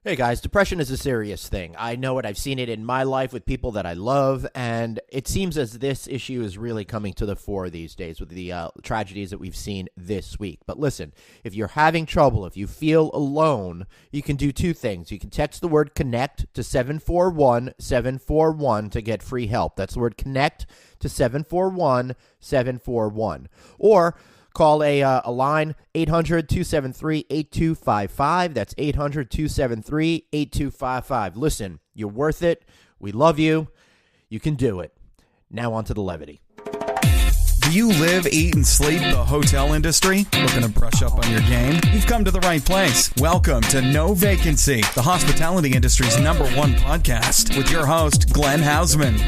Hey guys, depression is a serious thing. I know it. I've seen it in my life with people that I love, and it seems as this issue is really coming to the fore these days with the tragedies that we've seen this week. But listen, if you're having trouble, if you feel alone, you can do two things. You can text the word CONNECT to 741-741 to get free help. That's the word CONNECT to 741-741. Or call a line, 800-273-8255. That's 800-273-8255. Listen, you're worth it. We love you. You can do it. Now on to the levity. Do you live, eat, and sleep the hotel industry? Looking to brush up on your game? You've come to the right place. Welcome to No Vacancy, the hospitality industry's #1 podcast with your host, Glenn Hausman.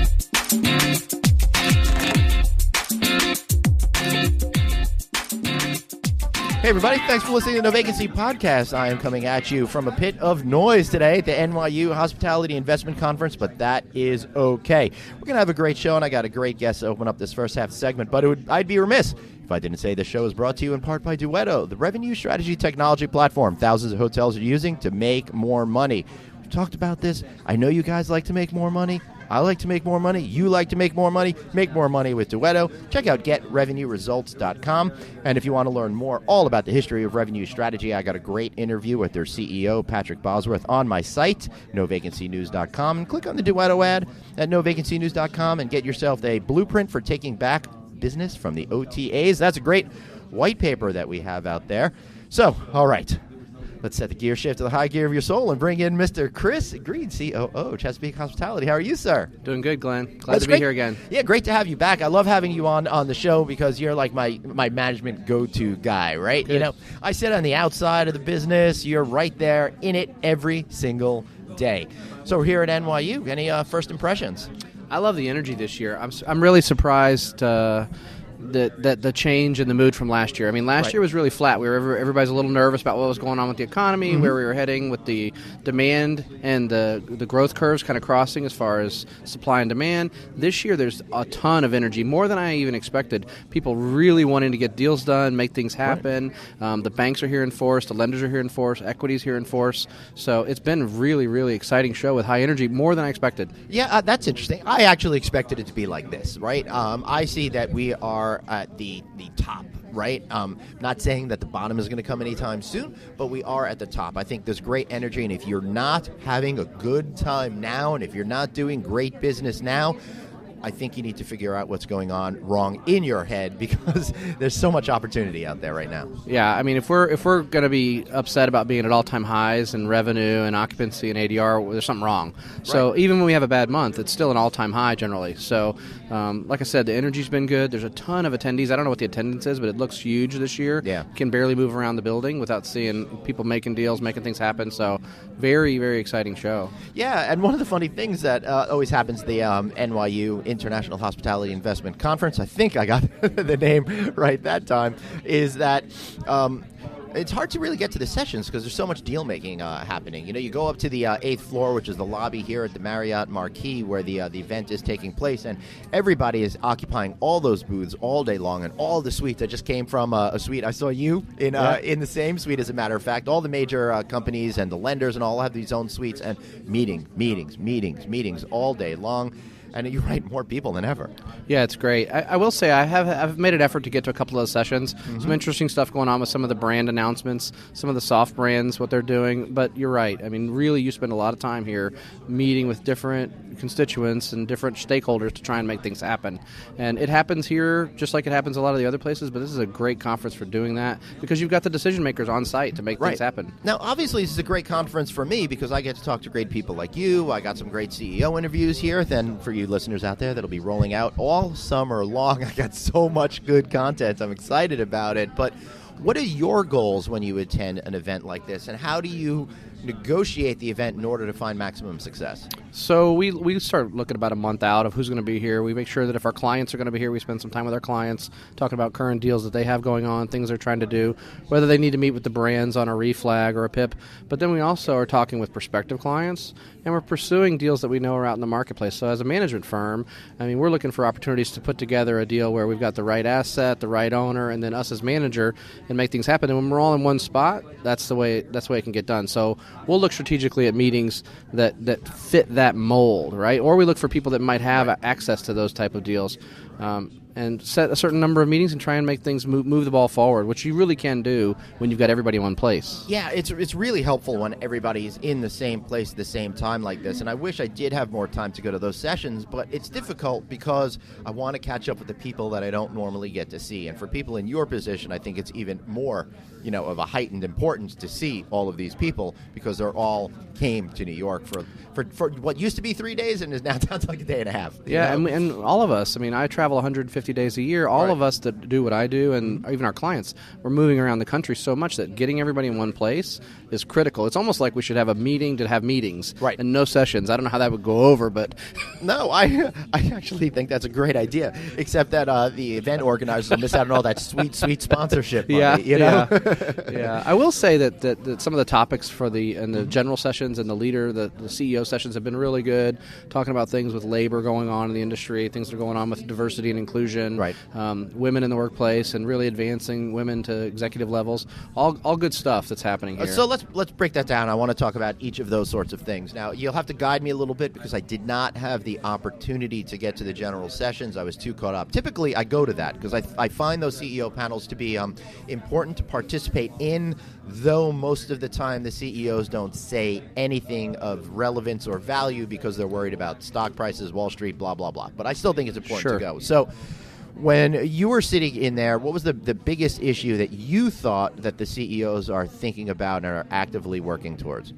Hey, everybody. Thanks for listening to No Vacancy Podcast. I am coming at you from a pit of noise today at the NYU Hospitality Investment Conference, but that is okay. We're going to have a great show, and I got a great guest to open up this first half segment, but I'd be remiss if I didn't say the show is brought to you in part by Duetto, the revenue strategy technology platform thousands of hotels are using to make more money. We've talked about this. I know you guys like to make more money. I like to make more money. You like to make more money. Make more money with Duetto. Check out getrevenueresults.com. And if you want to learn more all about the history of revenue strategy, I got a great interview with their CEO, Patrick Bosworth, on my site, novacancynews.com. And click on the Duetto ad at novacancynews.com and get yourself a blueprint for taking back business from the OTAs. That's a great white paper that we have out there. So, all right. Let's set the gear shift to the high gear of your soul and bring in Mr. Chris Green, COO, Chesapeake Hospitality. How are you, sir? Doing good, Glenn. Glad That's to be great. here again. Yeah, great to have you back. I love having you on the show because you're like my management go-to guy, right? Good. You know, I sit on the outside of the business. You're right there in it every single day. So we're here at NYU. Any first impressions? I love the energy this year. I'm really surprised the change in the mood from last year. I mean, last year was really flat. Everybody's a little nervous about what was going on with the economy, where we were heading with the demand and the growth curves kind of crossing as far as supply and demand. This year, there's a ton of energy, more than I even expected. People really wanting to get deals done, make things happen. Right. The banks are here in force. The lenders are here in force. Equity's here in force. So it's been a really, really exciting show with high energy, more than I expected. Yeah, that's interesting. I actually expected it to be like this, right? I see that we are at the top, right? Not saying that the bottom is going to come anytime soon, but we are at the top. I think there's great energy, and if you're not having a good time now, and if you're not doing great business now, I think you need to figure out what's going on wrong in your head because there's so much opportunity out there right now. Yeah, I mean, if we're going to be upset about being at all-time highs in revenue and occupancy and ADR, there's something wrong. So even when we have a bad month, it's still an all-time high generally. So like I said, the energy's been good. There's a ton of attendees. I don't know what the attendance is, but it looks huge this year. Yeah. Can barely move around the building without seeing people making deals, making things happen. So very, very exciting show. Yeah, and one of the funny things that always happens at the NYU International Hospitality Investment Conference, I think I got the name right that time, is that it's hard to really get to the sessions because there's so much deal making happening. You know, you go up to the 8th floor, which is the lobby here at the Marriott Marquis, where the event is taking place, and everybody is occupying all those booths all day long, and all the suites. I just came from a suite. I saw you in the same suite, as a matter of fact. All the major companies and the lenders and all have these own suites, and meetings all day long. And you're right, more people than ever. Yeah, it's great. I will say I've made an effort to get to a couple of those sessions. Some interesting stuff going on with some of the brand announcements, some of the soft brands, what they're doing. But you're right. I mean, really, you spend a lot of time here meeting with different constituents and different stakeholders to try and make things happen. And it happens here just like it happens a lot of the other places, but this is a great conference for doing that because you've got the decision makers on site to make things happen. Now, obviously, this is a great conference for me because I get to talk to great people like you. I got some great CEO interviews here. Then for you listeners out there, that'll be rolling out all summer long. I got so much good content. I'm excited about it. But what are your goals when you attend an event like this, and how do you negotiate the event in order to find maximum success? So we start looking about a month out of who's going to be here. We make sure that if our clients are going to be here, we spend some time with our clients, talking about current deals that they have going on, things they're trying to do, whether they need to meet with the brands on a reflag or a PIP. But then we also are talking with prospective clients, and we're pursuing deals that we know are out in the marketplace. So as a management firm, I mean, we're looking for opportunities to put together a deal where we've got the right asset, the right owner, and then us as manager, and make things happen. And when we're all in one spot, that's the way it can get done. So we'll look strategically at meetings that fit that mold, right? Or we look for people that might have access to those type of deals, and set a certain number of meetings and try and make things move the ball forward, which you really can do when you've got everybody in one place. Yeah, it's really helpful when everybody's in the same place at the same time like this, and I wish I did have more time to go to those sessions, but it's difficult because I want to catch up with the people that I don't normally get to see, and for people in your position, I think it's even more, of a heightened importance to see all of these people because they're all came to New York for what used to be 3 days and is now down to like a day and a half. Yeah, and all of us, I mean, I travel 150 days a year. All of us that do what I do, and even our clients, we're moving around the country so much that getting everybody in one place is critical. It's almost like we should have a meeting to have meetings, right, and no sessions. I don't know how that would go over, but no, I actually think that's a great idea. Except that the event organizers will miss out on all that sweet sponsorship money, Yeah. I will say that some of the topics for the general sessions and the CEO sessions have been really good. Talking about things with labor going on in the industry, things that are going on with diversity and inclusion, right? Women in the workplace, and really advancing women to executive levels. All good stuff that's happening here. So let's break that down. I want to talk about each of those sorts of things. Now, you'll have to guide me a little bit because I did not have the opportunity to get to the general sessions. I was too caught up. Typically, I go to that because I find those CEO panels to be important to participate in, though most of the time the CEOs don't say anything of relevance or value because they're worried about stock prices, Wall Street, blah, blah, blah. But I still think it's important to go. So when you were sitting in there, what was the biggest issue that you thought that the CEOs are thinking about and are actively working towards?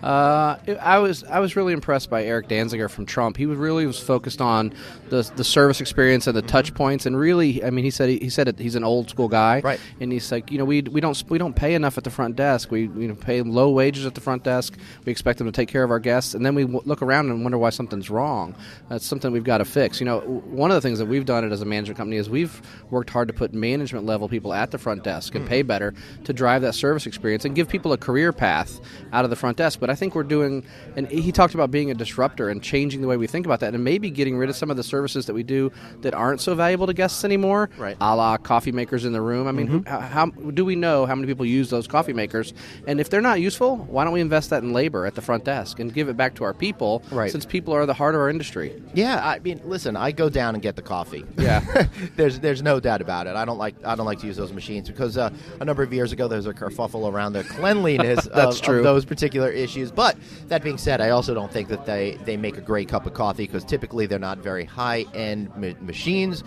I was really impressed by Eric Danziger from Trump. He was focused on the service experience and the touch points, and really, I mean, he said he's an old school guy, right? And he's like, we don't pay enough at the front desk. We pay low wages at the front desk. We expect them to take care of our guests, and then we look around and wonder why something's wrong. That's something we've got to fix. One of the things that we've done as a management company is we've worked hard to put management level people at the front desk and pay better to drive that service experience and give people a career path out of the front desk. But I think we're doing, and he talked about being a disruptor and changing the way we think about that, and maybe getting rid of some of the services that we do that aren't so valuable to guests anymore, right? A la coffee makers in the room. I mean, how do we know how many people use those coffee makers? And if they're not useful, why don't we invest that in labor at the front desk and give it back to our people, right? Since people are the heart of our industry. Yeah, I mean, listen, I go down and get the coffee. Yeah, there's no doubt about it. I don't like to use those machines because a number of years ago there was a kerfuffle around the cleanliness of those particular issues. But that being said, I also don't think that they make a great cup of coffee because typically they're not very high-end machines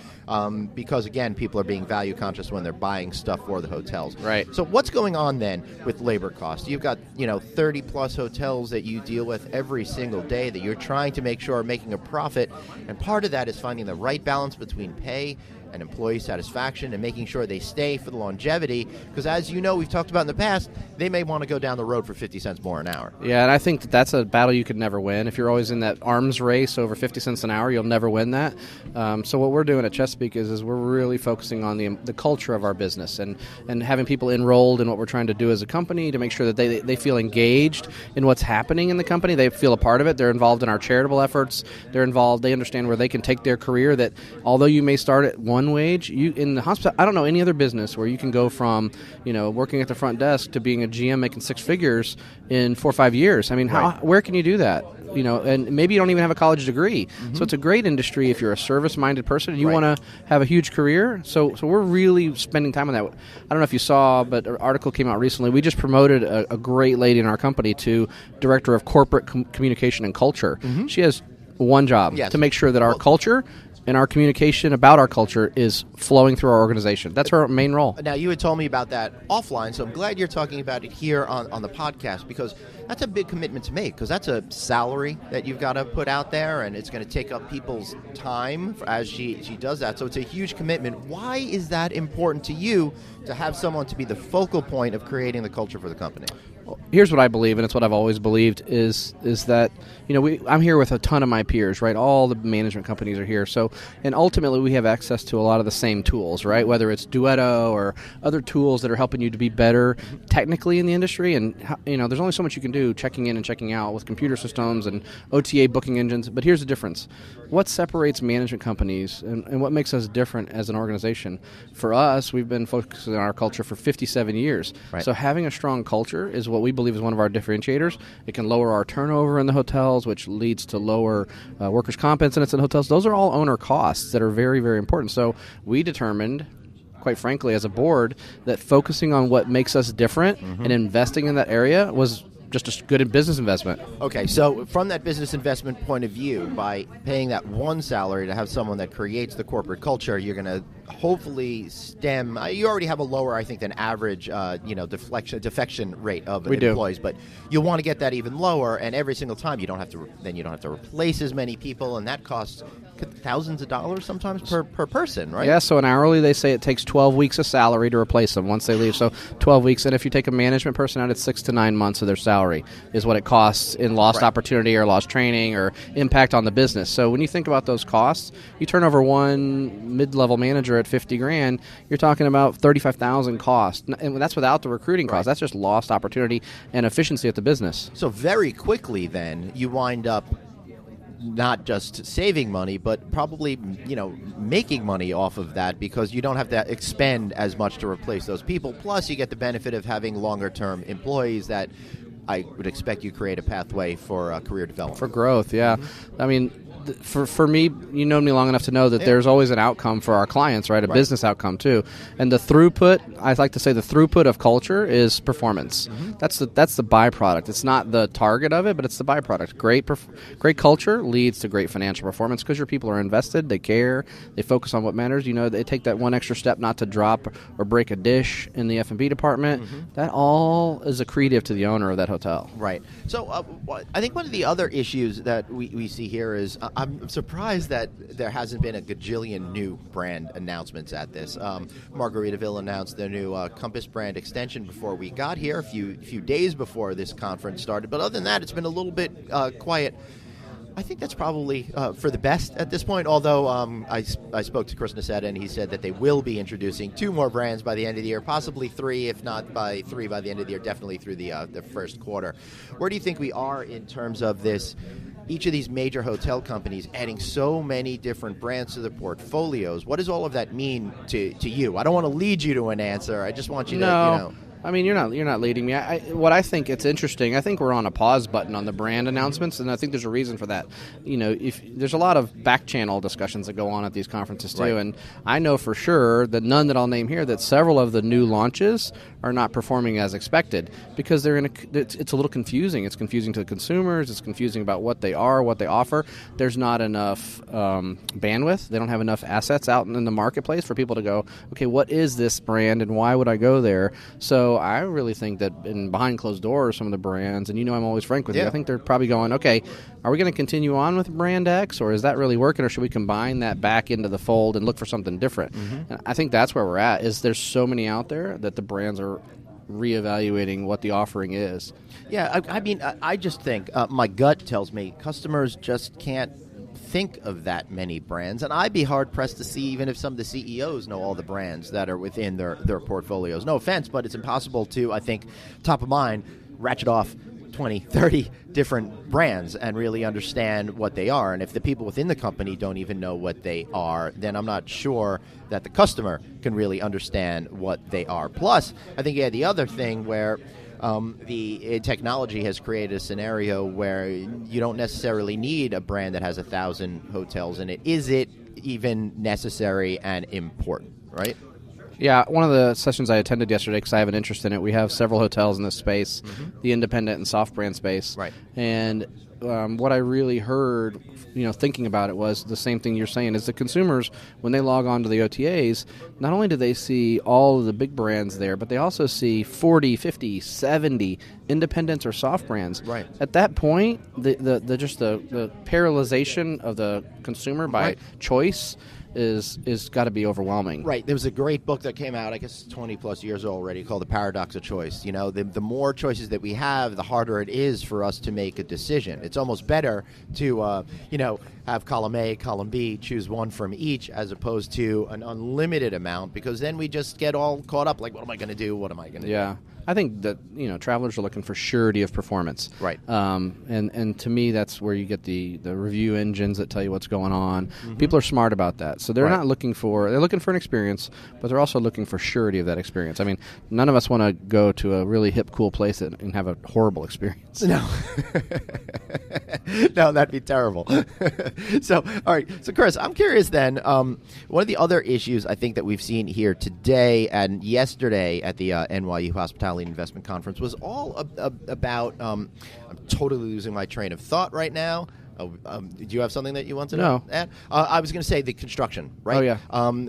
because, again, people are being value conscious when they're buying stuff for the hotels. Right. So what's going on then with labor costs? You've got 30-plus hotels that you deal with every single day that you're trying to make sure are making a profit, and part of that is finding the right balance between pay and employee satisfaction and making sure they stay for the longevity because, as you know, we've talked about in the past, they may want to go down the road for 50 cents more an hour. Yeah, and I think that's a battle you could never win. If you're always in that arms race over 50 cents an hour, you'll never win that. So what we're doing at Chesapeake is we're really focusing on the culture of our business and having people enrolled in what we're trying to do as a company to make sure that they feel engaged in what's happening in the company. They feel a part of it. They're involved in our charitable efforts. They're involved. They understand where they can take their career, that although you may start at one wage, you in the hospital, I don't know any other business where you can go from working at the front desk to being a GM making six figures in 4 or 5 years. I mean, where can you do that? And maybe you don't even have a college degree. So it's a great industry if you're a service-minded person and you want to have a huge career. So we're really spending time on that. I don't know if you saw, but an article came out recently. We just promoted a great lady in our company to Director of Corporate Communication and Culture. She has one job, to make sure that our culture and our communication about our culture is flowing through our organization. That's her main role. Now, you had told me about that offline, so I'm glad you're talking about it here on the podcast because that's a big commitment to make because that's a salary that you've got to put out there, and it's going to take up people's time as she does that. So it's a huge commitment. Why is that important to you to have someone to be the focal point of creating the culture for the company? Here's what I believe, and it's what I've always believed, is that, I'm here with a ton of my peers, right? All the management companies are here. So, and ultimately we have access to a lot of the same tools, right? Whether it's Duetto or other tools that are helping you to be better technically in the industry. And, there's only so much you can do checking in and checking out with computer systems and OTA booking engines. But here's the difference. What separates management companies and what makes us different as an organization? For us, we've been focusing on our culture for 57 years. Right. So having a strong culture is what we believe is one of our differentiators. It can lower our turnover in the hotels, which leads to lower workers' comp incidents in hotels. Those are all owner costs that are very, very important. So we determined, quite frankly, as a board, that focusing on what makes us different and investing in that area was just a good business investment. Okay, so from that business investment point of view, by paying that one salary to have someone that creates the corporate culture, you're going to hopefully stem. You already have a lower, I think, than average, defection rate of employees, but you want to get that even lower. And every single time, you don't have to replace as many people, and that costs thousands of dollars sometimes per person, right? Yeah. So an hourly, they say it takes 12 weeks of salary to replace them once they leave. So 12 weeks, and if you take a management person out, it's 6 to 9 months of their salary is what it costs in lost opportunity or lost training or impact on the business. So when you think about those costs, you turn over one mid-level manager at $50,000, you're talking about $35,000 cost, and that's without the recruiting costs. That's just lost opportunity and efficiency at the business. So very quickly, then you wind up not just saving money, but probably making money off of that, because you don't have to expend as much to replace those people. Plus, you get the benefit of having longer-term employees that I would expect you create a pathway for career development. For growth, yeah. I mean, for me, you know me long enough to know that there's always an outcome for our clients, right? A business outcome too. And the throughput, I like to say the throughput of culture is performance. That's the byproduct. It's not the target of it, but it's the byproduct. Great culture leads to great financial performance because your people are invested, they care, they focus on what matters. They take that one extra step not to drop or break a dish in the F&B department. That all is accretive to the owner of that hotel. Right. So I think one of the other issues that we see here is I'm surprised that there hasn't been a gajillion new brand announcements at this. Margaritaville announced their new Compass brand extension before we got here, a few days before this conference started. But other than that, it's been a little bit quiet. I think that's probably for the best at this point, although I spoke to Chris Nassetta, and he said that they will be introducing 2 more brands by the end of the year, possibly 3, if not by 3 by the end of the year, definitely through the first quarter. Where do you think we are in terms of this? Each of these major hotel companies adding so many different brands to their portfolios. What does all of that mean to you? I don't want to lead you to an answer. I just want you to, I mean, you're not leading me. What I think it's interesting. I think we're on a pause button on the brand announcements, and I think there's a reason for that. If there's a lot of back channel discussions that go on at these conferences too, and I know for sure that none that I'll name here that several of the new launches are not performing as expected because it's a little confusing. It's confusing to the consumers. It's confusing about what they are, what they offer. There's not enough bandwidth. They don't have enough assets out in the marketplace for people to go, okay, what is this brand and why would I go there? So I really think that behind closed doors, some of the brands, and I'm always frank with you, I think they're probably going, okay, are we going to continue on with brand X, or is that really working, or should we combine that back into the fold and look for something different? And I think that's where we're at, is there's so many out there that the brands are reevaluating what the offering is. Yeah, I mean, I just think, my gut tells me customers just can't think of that many brands, and I'd be hard-pressed to see even if some of the CEOs know all the brands that are within their portfolios. No offense, but it's impossible to, I think, top of mind, ratchet off 20, 30 different brands and really understand what they are. And if the people within the company don't even know what they are, then I'm not sure that the customer can really understand what they are. Plus, I think the other thing where the technology has created a scenario where you don't necessarily need a brand that has 1,000 hotels in it. Is it even necessary and important, right? Yeah, one of the sessions I attended yesterday, because I have an interest in it, we have several hotels in this space, the independent and soft brand space. Right. And what I really heard, thinking about it was the same thing you're saying, is the consumers, when they log on to the OTAs, not only do they see all of the big brands there, but they also see 40, 50, 70 independents or soft brands. Right. At that point, the paralyzation of the consumer by choice is got to be overwhelming. Right. There was a great book that came out, I guess 20 plus years old already, called The Paradox of Choice. You know, the more choices that we have, the harder it is for us to make a decision. It's almost better to, have column A, column B, choose one from each, as opposed to an unlimited amount, because then we just get all caught up, like, what am I going to do? What am I going to do? Yeah. I think that travelers are looking for surety of performance, right? And to me, that's where you get the review engines that tell you what's going on. People are smart about that, so they're not looking for an experience, but they're also looking for surety of that experience. I mean, none of us want to go to a really hip, cool place and have a horrible experience. No, no, that'd be terrible. So, all right. So, Chris, I'm curious then. One of the other issues I think that we've seen here today and yesterday at the NYU Hospitality Investment Conference was all about. I'm totally losing my train of thought right now. Do you have something that you want to know? Add? I was going to say the construction, right? Oh, yeah.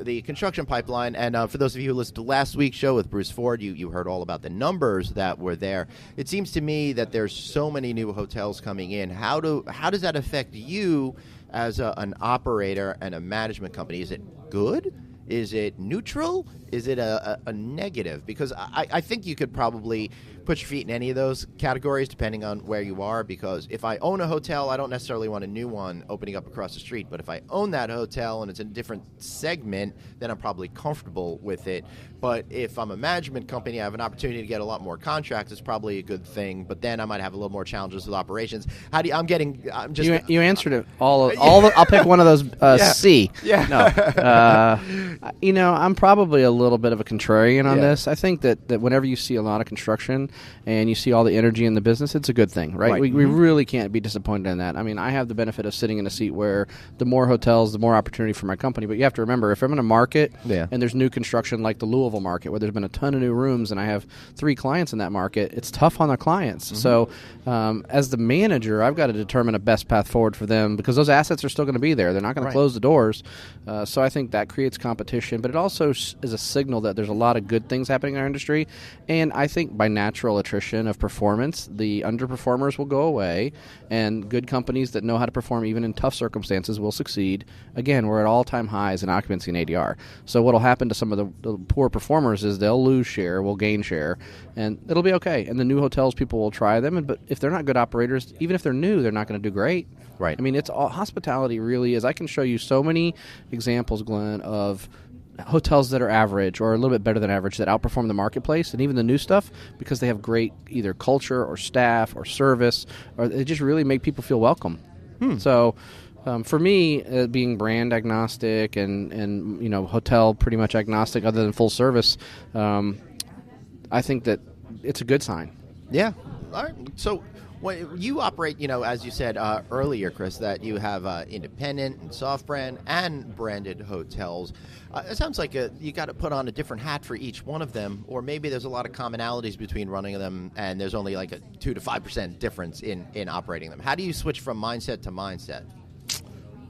The construction pipeline. And for those of you who listened to last week's show with Bruce Ford, you heard all about the numbers that were there. It seems to me that there's so many new hotels coming in. How does that affect you as an operator and a management company? Is it good? Is it neutral? Is it a negative? Because I think you could probably put your feet in any of those categories depending on where you are, because if I own a hotel, I don't necessarily want a new one opening up across the street. But if I own that hotel and it's in a different segment, then I'm probably comfortable with it. But if I'm a management company, I have an opportunity to get a lot more contracts. It's probably a good thing. But then I might have a little more challenges with operations. You answered it all. I'll pick one of those. C. Yeah. No. I'm probably a little bit of a contrarian on this. I think that whenever you see a lot of construction and you see all the energy in the business, it's a good thing, right? We really can't be disappointed in that. I mean, I have the benefit of sitting in a seat where the more hotels, the more opportunity for my company. But you have to remember, if I'm in a market and there's new construction like the Louisville market where there's been a ton of new rooms and I have 3 clients in that market, it's tough on the clients. So as the manager, I've got to determine a best path forward for them because those assets are still going to be there. They're not going to close the doors. So I think that creates competition, but it also is a signal that there's a lot of good things happening in our industry. And I think by natural attrition of performance, the underperformers will go away, and good companies that know how to perform even in tough circumstances will succeed. Again, we're at all-time highs in occupancy and ADR. So what will happen to some of the poor performers is they'll lose share, we'll gain share, and it'll be okay. And the new hotels, people will try them, but if they're not good operators, even if they're new, they're not going to do great. Right. I mean, it's all hospitality really is. I can show you so many examples, Glenn, of hotels that are average or a little bit better than average that outperform the marketplace and even the new stuff because they have great either culture or staff or service, or they just really make people feel welcome. So for me, being brand agnostic and hotel pretty much agnostic other than full service, I think that it's a good sign. Yeah. All right. So when you operate, as you said earlier, Chris, that you have independent and soft brand and branded hotels. It sounds like you got to put on a different hat for each one of them, or maybe there's a lot of commonalities between running them, and there's only like a 2 to 5% difference in operating them. How do you switch from mindset to mindset?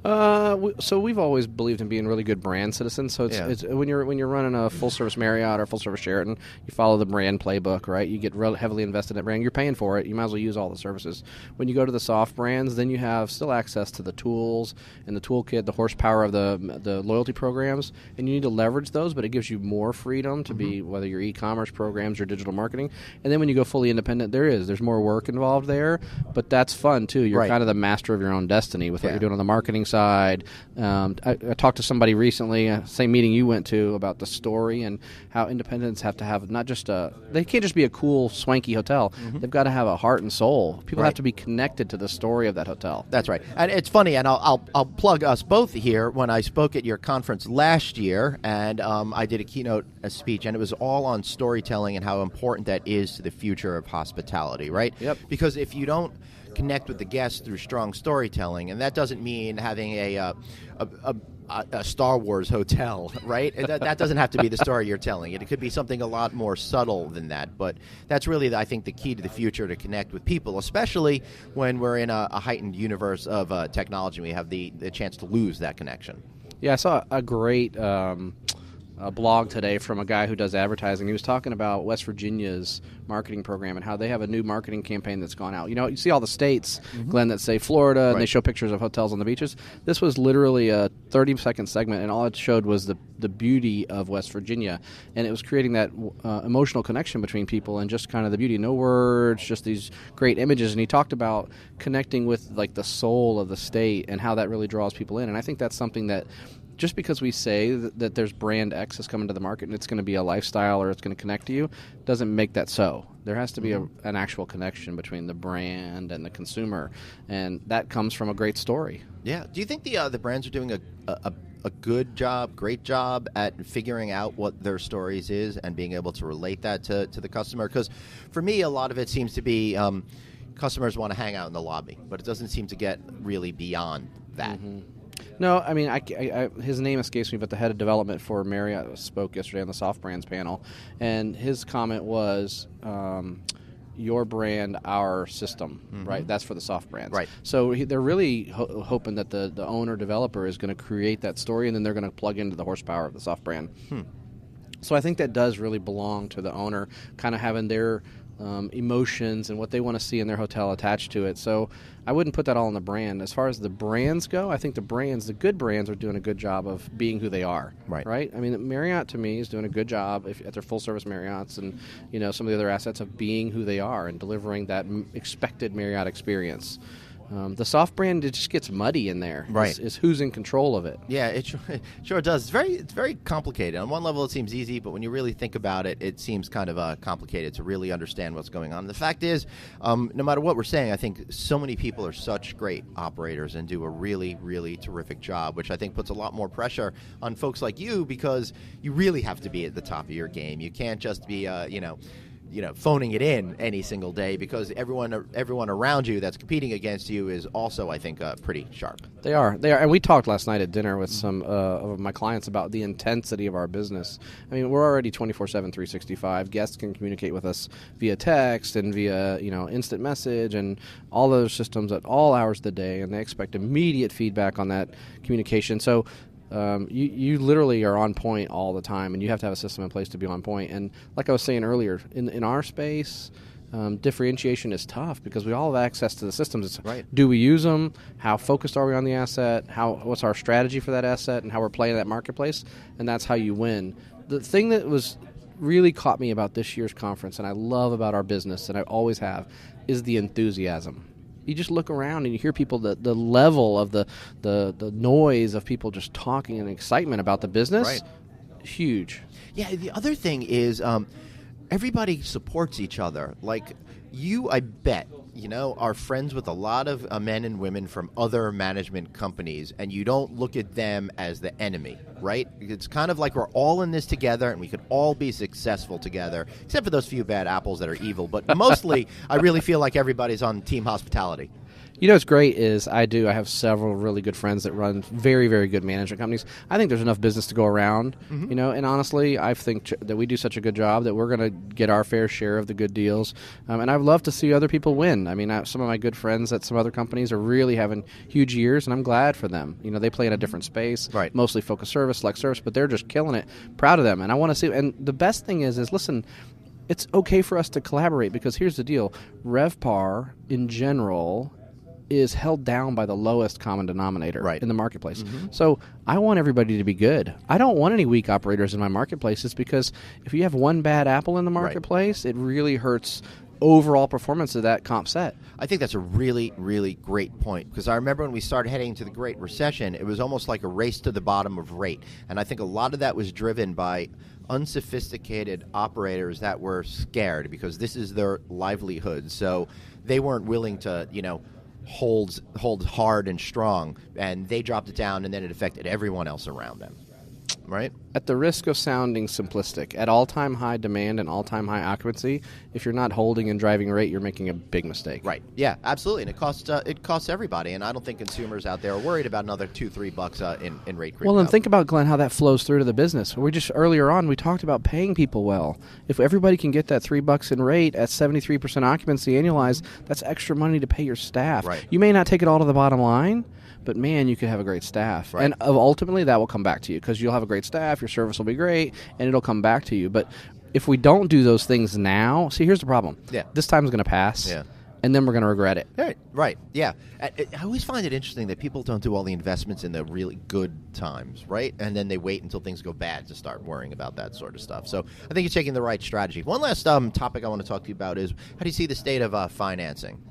So we've always believed in being really good brand citizens. So it's when you're running a full service Marriott or full service Sheraton, you follow the brand playbook, right? You get heavily invested in that brand. You're paying for it. You might as well use all the services. When you go to the soft brands, then you have still access to the tools and the toolkit, the horsepower of the loyalty programs, and you need to leverage those. But it gives you more freedom to be whether your e-commerce programs or digital marketing. And then when you go fully independent, there's more work involved there, but that's fun too. You're kind of the master of your own destiny with what you're doing on the marketing side. I talked to somebody recently, same meeting you went to, about the story and how independents have to have not just they can't just be a cool, swanky hotel. They've got to have a heart and soul. People have to be connected to the story of that hotel. That's right. And it's funny, and I'll plug us both here. When I spoke at your conference last year, and I did a keynote speech, and it was all on storytelling and how important that is to the future of hospitality, right? Yep. Because if you don't connect with the guests through strong storytelling, and that doesn't mean having a Star Wars hotel, right? That doesn't have to be the story you're telling. It could be something a lot more subtle than that, but that's really, I think, the key to the future, to connect with people, especially when we're in a heightened universe of technology. We have the chance to lose that connection. Yeah, I saw a great a blog today from a guy who does advertising. He was talking about West Virginia's marketing program and how they have a new marketing campaign that's gone out. You see all the states, Glenn, that say Florida, and they show pictures of hotels on the beaches. This was literally a 30-second segment, and all it showed was the beauty of West Virginia, and it was creating that emotional connection between people and just kind of the beauty. No words, just these great images. And he talked about connecting with like the soul of the state and how that really draws people in. And I think that's something that, just because we say that there's brand X that's coming to the market and it's going to be a lifestyle or it's going to connect to you, doesn't make that so. There has to be an actual connection between the brand and the consumer, and that comes from a great story. Yeah. Do you think the brands are doing a good job, great job at figuring out what their stories is and being able to relate that to the customer? Because for me, a lot of it seems to be customers want to hang out in the lobby, but it doesn't seem to get really beyond that. No, I mean, his name escapes me, but the head of development for Marriott spoke yesterday on the soft brands panel, and his comment was, your brand, our system, right? That's for the soft brands. Right. So they're really hoping that the owner developer is going to create that story, and then they're going to plug into the horsepower of the soft brand. So I think that does really belong to the owner, kind of having their emotions and what they want to see in their hotel attached to it. So I wouldn't put that all on the brand. As far as the brands go, I think the good brands are doing a good job of being who they are. Right? I mean, Marriott to me is doing a good job at their full service Marriotts and some of the other assets of being who they are and delivering that expected Marriott experience. The soft brand, it just gets muddy in there. Right. Is who's in control of it. Yeah, it sure does. It's very complicated. On one level, it seems easy, but when you really think about it, it seems kind of complicated to really understand what's going on. The fact is, no matter what we're saying, I think so many people are such great operators and do a really, really terrific job, which I think puts a lot more pressure on folks like you because you really have to be at the top of your game. You can't just be, phoning it in any single day because everyone around you that's competing against you is also, I think, pretty sharp. They are. And we talked last night at dinner with some of my clients about the intensity of our business. I mean, we're already 24/7, 365. Guests can communicate with us via text and via, instant message and all those systems at all hours of the day, and they expect immediate feedback on that communication. So you literally are on point all the time, and you have to have a system in place to be on point. And like I was saying earlier, in our space, differentiation is tough because we all have access to the systems. It's, do we use them? How focused are we on the asset? What's our strategy for that asset and how we're playing that marketplace? And that's how you win. The thing that was really caught me about this year's conference, and I love about our business, and I always have, is the enthusiasm. You just look around and you hear people, the level of the noise of people just talking and excitement about the business, huge. Yeah, the other thing is everybody supports each other. Like you, I bet, are friends with a lot of men and women from other management companies, and you don't look at them as the enemy, right? It's kind of like we're all in this together, and we could all be successful together, except for those few bad apples that are evil. But mostly, I really feel like everybody's on team hospitality. What's great is I have several really good friends that run very, very good management companies. I think there's enough business to go around, and honestly, I think that we do such a good job that we're going to get our fair share of the good deals. And I'd love to see other people win. I mean, some of my good friends at some other companies are really having huge years, and I'm glad for them. They play in a different space, mostly focused service, select service, but they're just killing it. Proud of them, and I want to see. And the best thing is listen, it's okay for us to collaborate because here's the deal: RevPAR in general is held down by the lowest common denominator in the marketplace. So I want everybody to be good. I don't want any weak operators in my marketplaces because if you have one bad apple in the marketplace, it really hurts overall performance of that comp set. I think that's a really, really great point because I remember when we started heading into the Great Recession, it was almost like a race to the bottom of rate. And I think a lot of that was driven by unsophisticated operators that were scared because this is their livelihood. So they weren't willing to, hold hard and strong, and they dropped it down, and then it affected everyone else around them. Right? At the risk of sounding simplistic, at all-time high demand and all-time high occupancy, if you're not holding and driving rate, you're making a big mistake. Right. Yeah, absolutely. And it costs everybody, and I don't think consumers out there are worried about another $2-3 in rate creep. Well, and think about, Glenn, how that flows through to the business. Earlier on, we talked about paying people well. If everybody can get that $3 in rate at 73% occupancy annualized, that's extra money to pay your staff. Right. You may not take it all to the bottom line, but man, you could have a great staff. Right. And ultimately, that will come back to you because you'll have a great staff. stuff, your service will be great, and it'll come back to you. But if we don't do those things now, see, here's the problem. Yeah. This time's going to pass. Yeah. And then we're going to regret it. Right. Yeah. I always find it interesting that people don't do all the investments in the really good times, right? And then they wait until things go bad to start worrying about that sort of stuff. So I think you're taking the right strategy. One last topic I want to talk to you about is, how do you see the state of financing?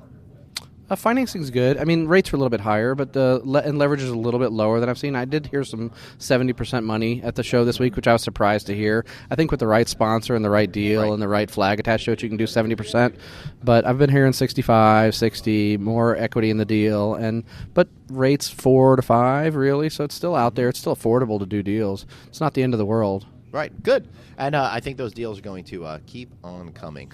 Financing's good. I mean, rates are a little bit higher, but and leverage is a little bit lower than I've seen. I did hear some 70% money at the show this week, which I was surprised to hear. I think with the right sponsor and the right deal and the right flag attached to it, you can do 70%. But I've been hearing 65, 60, more equity in the deal, but rates 4 to 5 really. So it's still out there. It's still affordable to do deals. It's not the end of the world. Right, good. And I think those deals are going to keep on coming.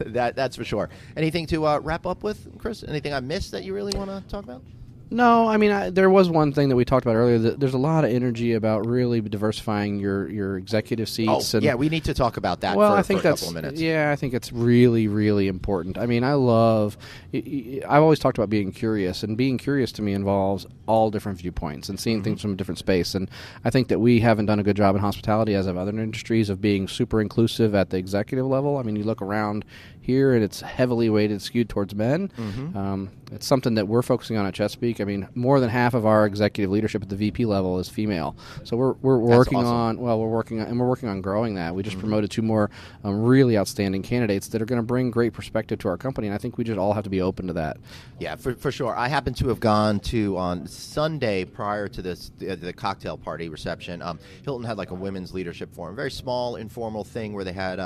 That's for sure. Anything to wrap up with, Chris? Anything I missed that you really want to talk about? No, I mean, there was one thing that we talked about earlier. That there's a lot of energy about really diversifying your executive seats. Yeah, we need to talk about that I for think a couple of minutes. Yeah, I think it's really, really important. I mean, I've always talked about being curious, and being curious to me involves all different viewpoints and seeing things from a different space. And I think that we haven't done a good job in hospitality, as have other industries, of being super inclusive at the executive level. I mean, you look around here, and it's heavily weighted, skewed towards men. It's something that we're focusing on at Chesapeake. I mean, more than half of our executive leadership at the VP level is female. So we're working awesome. we're working on growing that. We just promoted 2 more really outstanding candidates that are going to bring great perspective to our company, and I think we just all have to be open to that. Yeah, for sure. I happen to have gone to, on Sunday prior to this, the cocktail party reception, Hilton had like a women's leadership forum, very small, informal thing where they had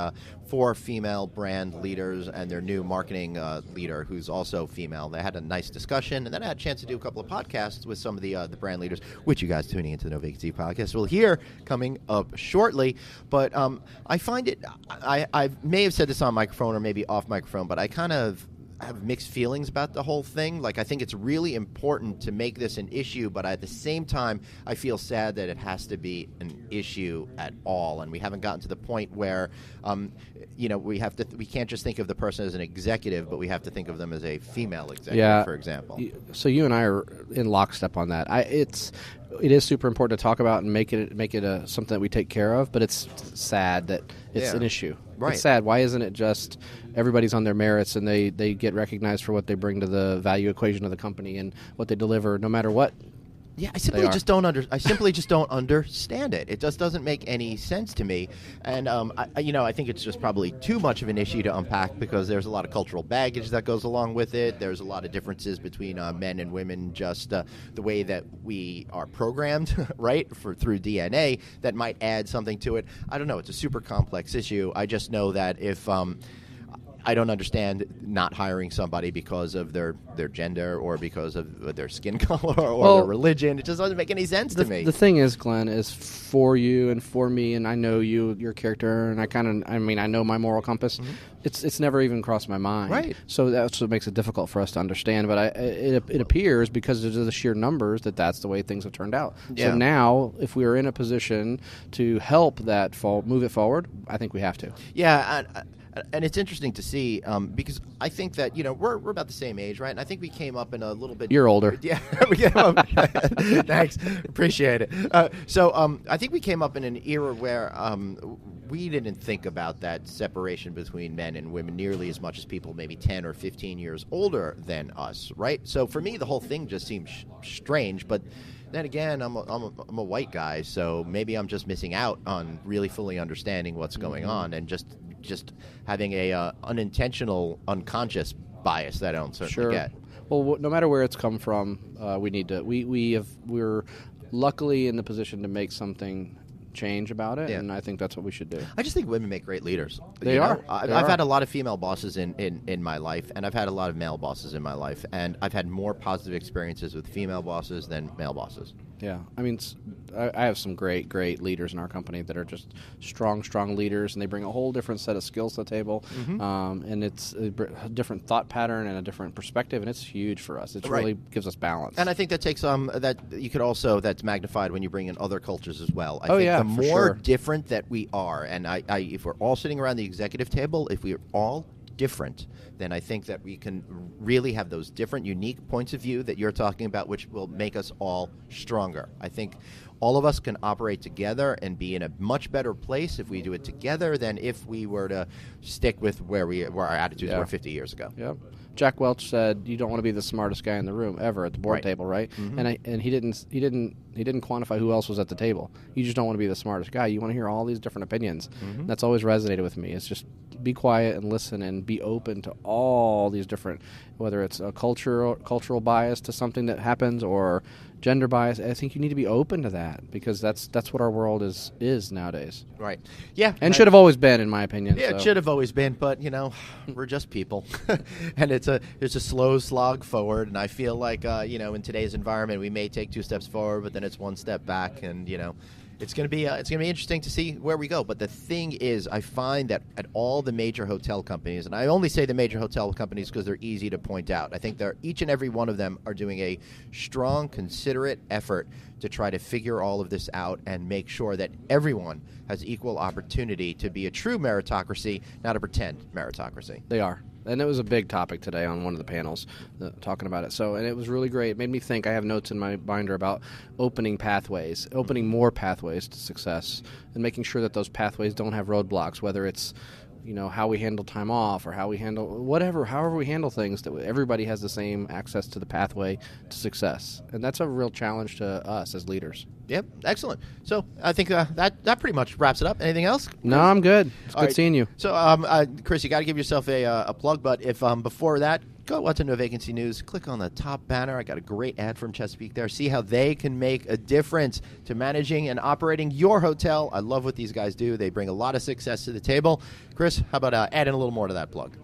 4 female brand leaders and their new marketing leader, who's also female. They had a nice discussion, and then I had a chance to do a couple of podcasts with some of the brand leaders, which you guys tuning into the No Vacancy podcast will hear coming up shortly. But I find it, I may have said this on microphone or maybe off microphone, but I kind of have mixed feelings about the whole thing. Like, I think it's really important to make this an issue, but at the same time, I feel sad that it has to be an issue at all. And we haven't gotten to the point where, we can't just think of the person as an executive, but we have to think of them as a female executive, for example. So you and I are in lockstep on that. It is super important to talk about and make it something that we take care of, but it's sad that it's an issue. Right. It's sad. Why isn't it just everybody's on their merits and they get recognized for what they bring to the value equation of the company and what they deliver, no matter what? Yeah, I simply just don't understand it. It just doesn't make any sense to me, and I think it's just probably too much of an issue to unpack because there's a lot of cultural baggage that goes along with it. There's a lot of differences between men and women, just the way that we are programmed, right, through DNA that might add something to it. I don't know. It's a super complex issue. I just know that if I don't understand not hiring somebody because of their gender or because of their skin color or their religion. It just doesn't make any sense to me. The thing is, Glenn, is for you and for me, and I know your character, and I know my moral compass. Mm-hmm. It's never even crossed my mind. Right. So that's what makes it difficult for us to understand. But it appears, because of the sheer numbers, that's the way things have turned out. Yeah. So now, if we are in a position to help that move it forward, I think we have to. Yeah. And it's interesting to see because I think that we're about the same age, right? And I think we came up in a little bit. You're older. Yeah, we came up. Thanks, appreciate it. So I think we came up in an era where we didn't think about that separation between men and women nearly as much as people maybe 10 or 15 years older than us, right? So for me, the whole thing just seemed strange, but. Then again, I'm a white guy, so maybe I'm just missing out on really fully understanding what's going on, and just having a unintentional, unconscious bias that I don't certainly get. Well, no matter where it's come from, we need to. We're luckily in the position to make something change about it, and I think that's what we should do. I just think women make great leaders. They are. I've had a lot of female bosses in my life, and I've had a lot of male bosses in my life, and I've had more positive experiences with female bosses than male bosses. Yeah, I mean, I have some great leaders in our company that are just strong leaders, and they bring a whole different set of skills to the table, and it's a different thought pattern and a different perspective, and it's huge for us. It really gives us balance. And I think that takes that you could also, that's magnified when you bring in other cultures as well. I think the more different that we are, and if we're all sitting around the executive table, if we are all different, then I think that we can really have those different, unique points of view that you're talking about, which will make us all stronger. I think all of us can operate together and be in a much better place if we do it together than if we were to stick with where our attitudes were 50 years ago. Yep. Jack Welch said, "You don't want to be the smartest guy in the room ever at the board table, right?" Mm-hmm. And he didn't quantify who else was at the table. You just don't want to be the smartest guy. You want to hear all these different opinions. Mm-hmm. That's always resonated with me. It's just be quiet and listen and be open to all these different, whether it's a cultural bias to something that happens or gender bias. I think you need to be open to that because that's what our world is nowadays. Right. Yeah. And should have always been, in my opinion. Yeah, so. It should have always been, but we're just people, and it's a slow slog forward. And I feel like in today's environment, we may take 2 steps forward, but then it's 1 step back, and it's going to be interesting to see where we go. But the thing is, I find that at all the major hotel companies, and I only say the major hotel companies because they're easy to point out. I think each and every one of them are doing a strong, considerate effort to try to figure all of this out and make sure that everyone has equal opportunity to be a true meritocracy, not a pretend meritocracy. They are. And it was a big topic today on one of the panels talking about it. And it was really great. It made me think. I have notes in my binder about opening more pathways to success, and making sure that those pathways don't have roadblocks, whether it's how we handle time off or how we handle however we handle things, that everybody has the same access to the pathway to success. And that's a real challenge to us as leaders. Yep, excellent. So I think that pretty much wraps it up. Anything else? No, I'm good. It's good seeing you. So, Chris, you got to give yourself a plug, but if before that, go watch No Vacancy News. Click on the top banner. I got a great ad from Chesapeake there. See how they can make a difference to managing and operating your hotel. I love what these guys do. They bring a lot of success to the table. Chris, how about adding a little more to that plug?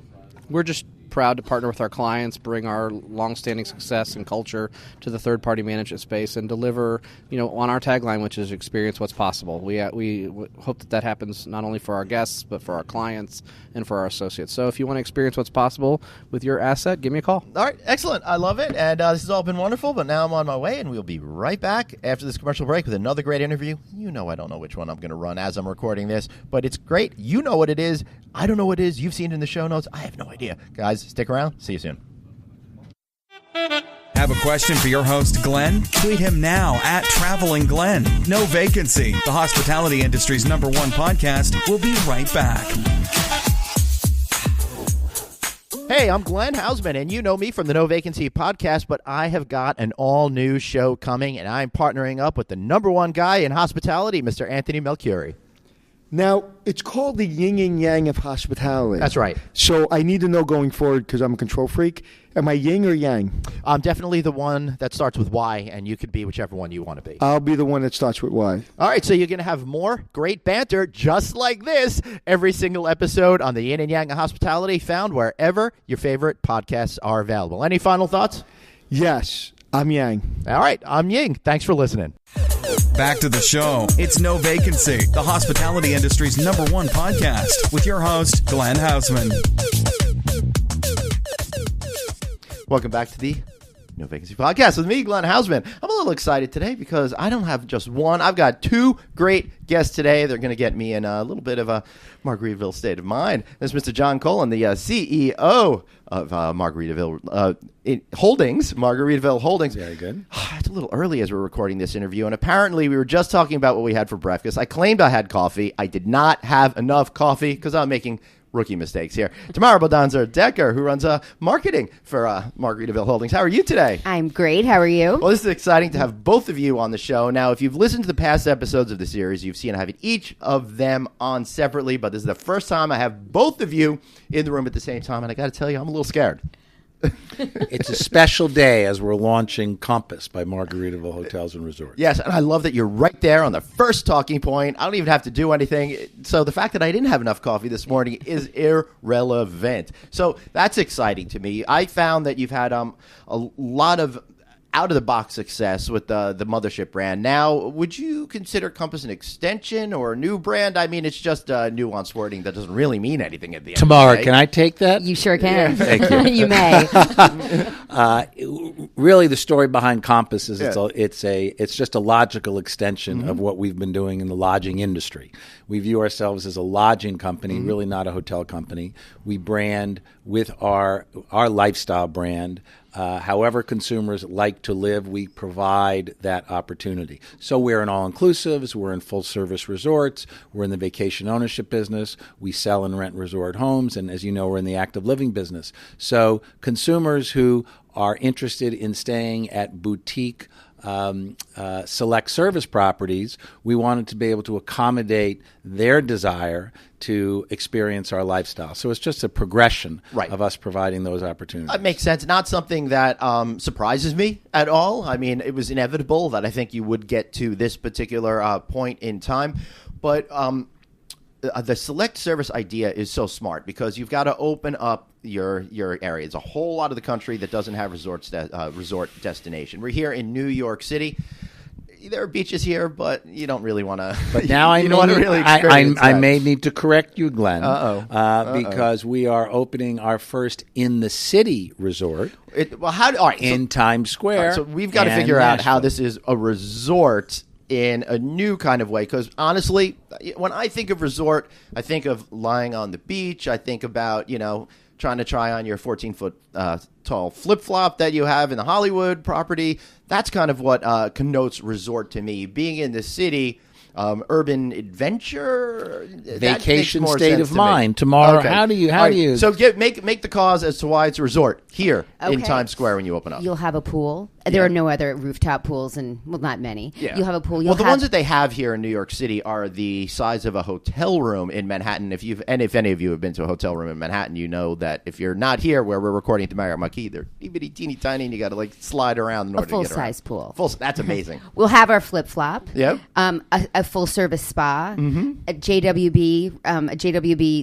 We're just proud to partner with our clients, bring our long-standing success and culture to the third-party management space, and deliver, on our tagline, which is experience what's possible. We hope that happens not only for our guests, but for our clients and for our associates. So if you want to experience what's possible with your asset, give me a call. All right, excellent. I love it, and this has all been wonderful, but now I'm on my way, and we'll be right back after this commercial break with another great interview. I don't know which one I'm going to run as I'm recording this, but it's great. You know what it is. I don't know what it is. You've seen it in the show notes. I have no idea. Guys, stick around. See you soon. Have a question for your host, Glenn? Tweet him now at Traveling Glenn. No Vacancy, the hospitality industry's #1 podcast. We'll be right back. Hey, I'm Glenn Hausman, and you know me from the No Vacancy podcast, but I have got an all-new show coming, and I'm partnering up with the #1 guy in hospitality, Mr. Anthony Melchiori. Now, it's called the yin and yang of hospitality. That's right. So I need to know going forward, because I'm a control freak, am I yin or yang? I'm definitely the one that starts with Y, and you could be whichever one you want to be. I'll be the one that starts with Y. All right, so you're going to have more great banter just like this every single episode on the yin and yang of hospitality, found wherever your favorite podcasts are available. Any final thoughts? Yes, I'm yang. All right, I'm Ying. Thanks for listening. Back to the show. It's No Vacancy, the hospitality industry's #1 podcast, with your host, Glenn Hausman. Welcome back to the No Vacancy podcast with me, Glenn Hausman. I'm a little excited today because I don't have just one. I've got 2 great guests today. They're going to get me in a little bit of a Margaritaville state of mind. There's Mr. John Cohlan, the CEO of Margaritaville Holdings. Margaritaville Holdings. Very good. It's a little early as we're recording this interview, and apparently we were just talking about what we had for breakfast. I claimed I had coffee. I did not have enough coffee because I'm making rookie mistakes here. Tamara Baldanza-Dekker, who runs marketing for Margaritaville Holdings. How are you today? I'm great. How are you? Well, this is exciting to have both of you on the show. Now, if you've listened to the past episodes of the series, you've seen I have each of them on separately, but this is the first time I have both of you in the room at the same time, and I got to tell you, I'm a little scared. It's a special day as we're launching Compass by Margaritaville Hotels and Resorts. Yes, and I love that you're right there on the first talking point. I don't even have to do anything. So the fact that I didn't have enough coffee this morning is irrelevant. So that's exciting to me. I found that you've had a lot of out-of-the-box success with the mothership brand. Now, would you consider Compass an extension or a new brand? I mean, it's just nuanced wording that doesn't really mean anything at the end Tamara, of the day. can I take that? You sure can. Thank you. You may. Really, the story behind Compass is it's just a logical extension of what we've been doing in the lodging industry. We view ourselves as a lodging company, really not a hotel company. We brand with our lifestyle brand. However consumers like to live, we provide that opportunity. So we're in all-inclusives, we're in full-service resorts, we're in the vacation ownership business, we sell and rent resort homes, and as you know, we're in the active living business. So consumers who are interested in staying at boutique select service properties, we wanted to be able to accommodate their desire to experience our lifestyle. So it's just a progression of us providing those opportunities. That makes sense. Not something that surprises me at all. I mean, it was inevitable that I think you would get to this particular point in time. But the select service idea is so smart because you've got to open up your area. It's a whole lot of the country that doesn't have resort destination. We're here in New York City. There are beaches here, but you don't really want to. But now I may need to correct you, Glenn. Because we are opening our first in the city resort. In Times Square. So we've got to figure out how this is a resort in a new kind of way, because honestly, when I think of resort, I think of lying on the beach. I think about, trying to try on your 14-foot tall flip-flop that you have in the Hollywood property. That's kind of what connotes resort to me. Being in the city, urban adventure, vacation state of mind. Tamara, how do you? So make the cause as to why it's a resort here in Times Square when you open up. You'll have a pool. There are no other rooftop pools, and not many. Yeah. You'll have a pool. The ones that they have here in New York City are the size of a hotel room in Manhattan. If any of you have been to a hotel room in Manhattan, you know that if you're not here where we're recording at the Marriott Marquis, they're teeny tiny, and you got to slide around in order to get around. A full-size pool. That's amazing. We'll have our flip-flop. Yep. A full-service spa. A JWB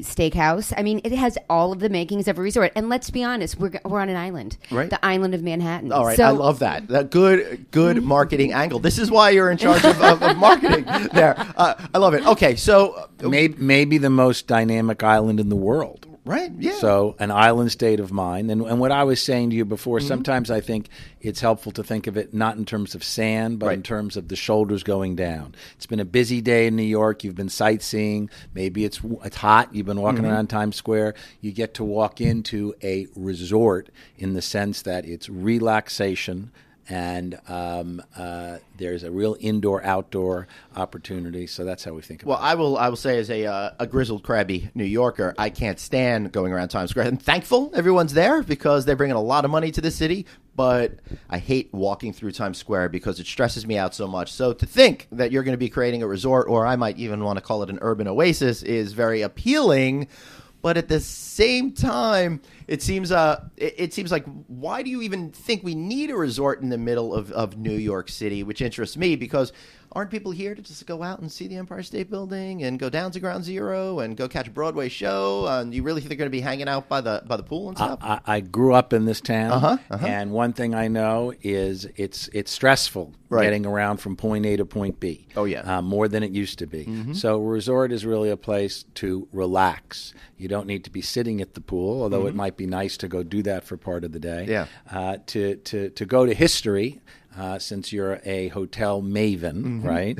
steakhouse. I mean, it has all of the makings of a resort. And let's be honest, we're on an island, right? The island of Manhattan. All right, I love that. That good marketing angle. This is why you're in charge of marketing there. I love it. Okay, so maybe the most dynamic island in the world. Right, yeah. So an island state of mind. And what I was saying to you before, sometimes I think it's helpful to think of it not in terms of sand, but in terms of the shoulders going down. It's been a busy day in New York. You've been sightseeing. Maybe it's hot. You've been walking around Times Square. You get to walk into a resort in the sense that it's relaxation, and there's a real indoor-outdoor opportunity. So that's how we think about it. Well, I will say as a grizzled, crabby New Yorker, I can't stand going around Times Square. I'm thankful everyone's there because they're bringing a lot of money to the city, but I hate walking through Times Square because it stresses me out so much. So to think that you're going to be creating a resort, or I might even want to call it an urban oasis, is very appealing. But at the same time, it seems like, why do you even think we need a resort in the middle of New York City, which interests me because aren't people here to just go out and see the Empire State Building and go down to Ground Zero and go catch a Broadway show? And you really think they're going to be hanging out by the pool and stuff? I grew up in this town, and one thing I know is it's stressful getting around from point A to point B. Oh, yeah. More than it used to be. So a resort is really a place to relax. You don't need to be sitting at the pool, although it might be nice to go do that for part of the day. Yeah. To go to history. Since you're a hotel maven, right?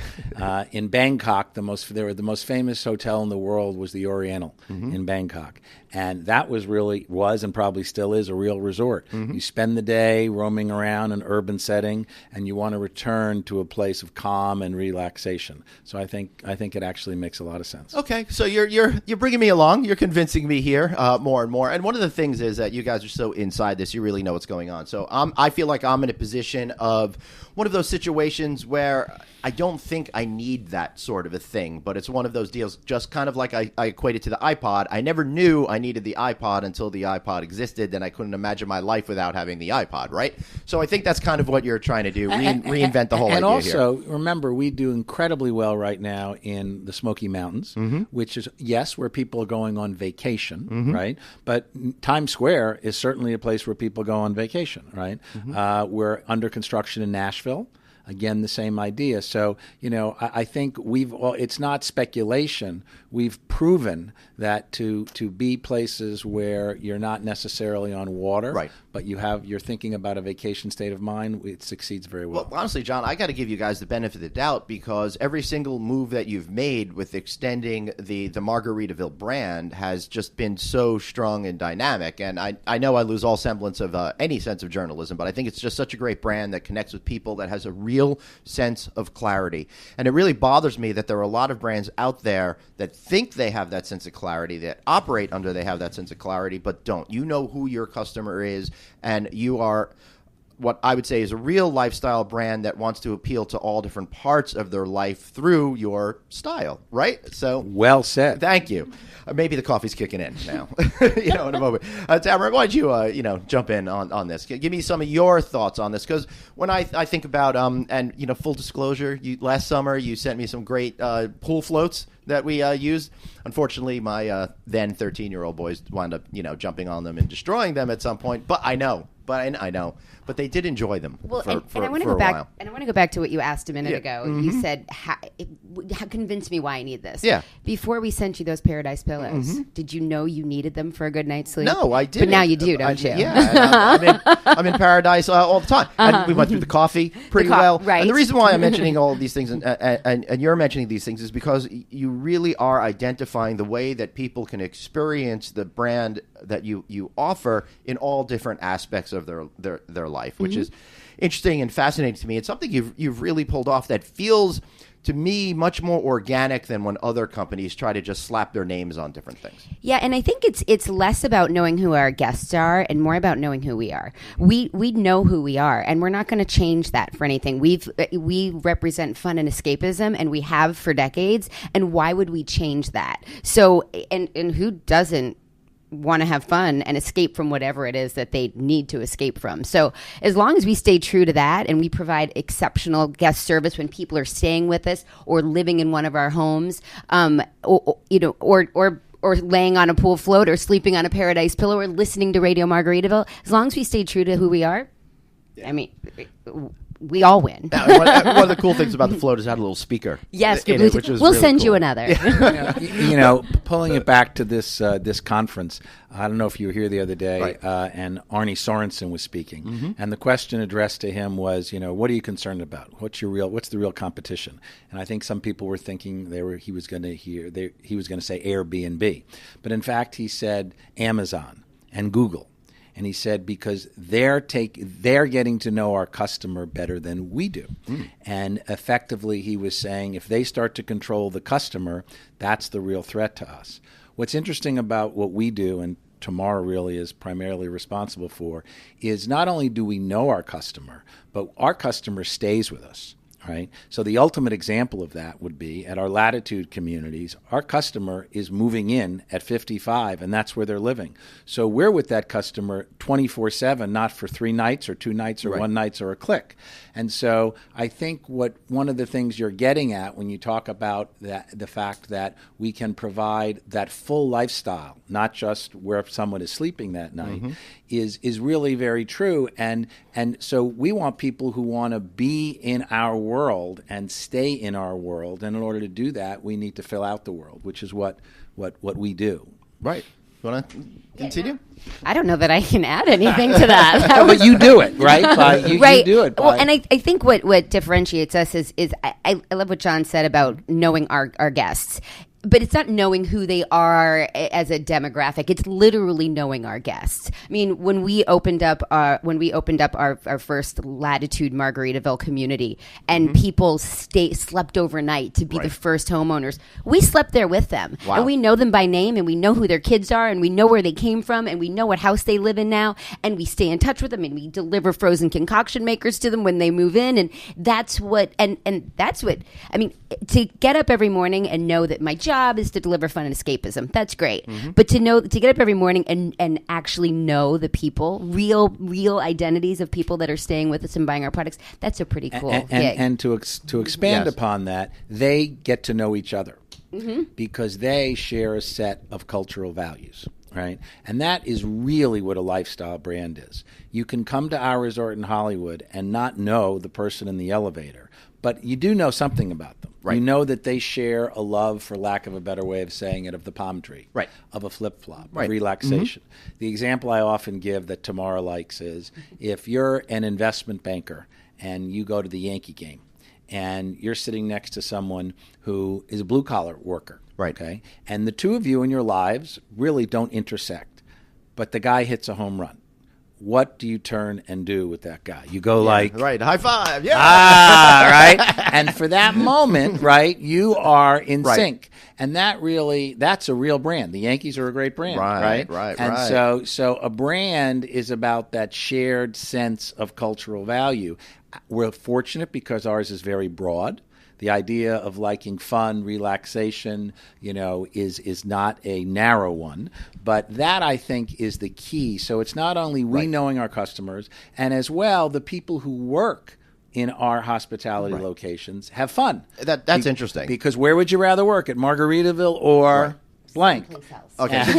In Bangkok, the most famous hotel in the world was the Oriental in Bangkok, and that was and probably still is a real resort. You spend the day roaming around an urban setting, and you want to return to a place of calm and relaxation. So I think it actually makes a lot of sense. Okay, so you're bringing me along. You're convincing me here more and more. And one of the things is that you guys are so inside this, you really know what's going on. So I feel like I'm in a position of of one of those situations where I don't think I need that sort of a thing, but it's one of those deals, just kind of like I equate it to the iPod. I never knew I needed the iPod until the iPod existed, and I couldn't imagine my life without having the iPod, right? So I think that's kind of what you're trying to do, reinvent the whole idea here. And also, remember, we do incredibly well right now in the Smoky Mountains, which is, yes, where people are going on vacation, right? But Times Square is certainly a place where people go on vacation, right? We're under construction in Nashville. Again, the same idea. So, I think it's not speculation. We've proven that to be places where you're not necessarily on water, right, but you're thinking about a vacation state of mind, it succeeds very well. Well, honestly, John, I got to give you guys the benefit of the doubt, because every single move that you've made with extending the Margaritaville brand has just been so strong and dynamic. And I know I lose all semblance of any sense of journalism, but I think it's just such a great brand that connects with people, that has a real sense of clarity. And it really bothers me that there are a lot of brands out there that think they have that sense of clarity, that operate under they have that sense of clarity, but don't. You know who your customer is, and you are what I would say is a real lifestyle brand that wants to appeal to all different parts of their life through your style, right? So well said. Thank you. Maybe the coffee's kicking in now, in a moment. Tamara, why don't you, jump in on this? Give me some of your thoughts on this, because when I think about, and full disclosure, last summer you sent me some great pool floats that we used. Unfortunately, my then 13-year-old boys wound up, jumping on them and destroying them at some point. But I know. But they did enjoy them for I want to go back. while. And I want to go back to what you asked a minute ago. Mm-hmm. You said, "Convince me why I need this." Yeah. Before we sent you those Paradise pillows, did you know you needed them for a good night's sleep? No, I didn't. But now you do, don't you? Yeah. And I'm in Paradise all the time. And we went through the coffee pretty well. Right. And the reason why I'm mentioning all of these things and you're mentioning these things is because you really are identifying the way that people can experience the brand that you offer in all different aspects of their life, which is interesting and fascinating to me. It's something you've really pulled off that feels to me much more organic than when other companies try to just slap their names on different things. Yeah, and I think it's less about knowing who our guests are and more about knowing who we are. We know who we are, and we're not going to change that for anything. We represent fun and escapism, and we have for decades. And why would we change that? So, and who doesn't want to have fun and escape from whatever it is that they need to escape from? So as long as we stay true to that and we provide exceptional guest service when people are staying with us or living in one of our homes, or laying on a pool float or sleeping on a Paradise pillow or listening to Radio Margaritaville, as long as we stay true to who we are, I mean, we all win. One of the cool things about the float is it had a little speaker. Yes, in it, which is we'll really send cool. you another. Pulling it back to this conference, I don't know if you were here the other day, right. And Arnie Sorensen was speaking, and the question addressed to him was, what are you concerned about? What's the real competition? And I think some people were thinking he was going to say Airbnb, but in fact he said Amazon and Google. And he said because they're getting to know our customer better than we do. And effectively he was saying if they start to control the customer, that's the real threat to us. What's interesting about what we do, and Tamara really is primarily responsible for, is not only do we know our customer, but our customer stays with us. Right? So the ultimate example of that would be at our Latitude communities, our customer is moving in at 55, and that's where they're living. So we're with that customer 24/7, not for 3 nights or 2 nights or 1 night or a click. And so I think one of the things you're getting at when you talk about the fact that we can provide that full lifestyle, not just where someone is sleeping that night, is really very true. And so we want people who want to be in our world and stay in our world. And in order to do that, we need to fill out the world, which is what we do. Right. You want to continue? I don't know that I can add anything to that. But you do it, right? You do it. Well, and I think what differentiates us is I love what John said about knowing our guests. but it's not knowing who they are as a demographic. It's literally knowing our guests. I mean, when we opened up our first Latitude Margaritaville community, and people slept overnight to be the first homeowners, we slept there with them, and we know them by name, and we know who their kids are, and we know where they came from, and we know what house they live in now, and we stay in touch with them, and we deliver frozen concoction makers to them when they move in, and that's what I mean, to get up every morning and know that my job is to deliver fun and escapism. That's great. But to get up every morning and actually know the people, real identities of people that are staying with us and buying our products, that's a pretty cool gig. And to expand upon that, they get to know each other because they share a set of cultural values. Right? And that is really what a lifestyle brand is. You can come to our resort in Hollywood and not know the person in the elevator, but you do know something about them. Right. You know that they share a love, for lack of a better way of saying it, of the palm tree, of a flip-flop, of relaxation. The example I often give that Tamara likes is if you're an investment banker and you go to the Yankee game and you're sitting next to someone who is a blue-collar worker, okay, and the two of you in your lives really don't intersect, but the guy hits a home run. What do you turn and do with that guy? You go high five, right? And for that moment, you are in sync. And that's a real brand. The Yankees are a great brand, right? And so a brand is about that shared sense of cultural value. We're fortunate because ours is very broad. The idea of liking fun, relaxation, is not a narrow one. But that, I think, is the key. So it's not only we knowing our customers, and as well, the people who work in our hospitality locations have fun. That's interesting. Because where would you rather work, at Margaritaville or blank? Okay, so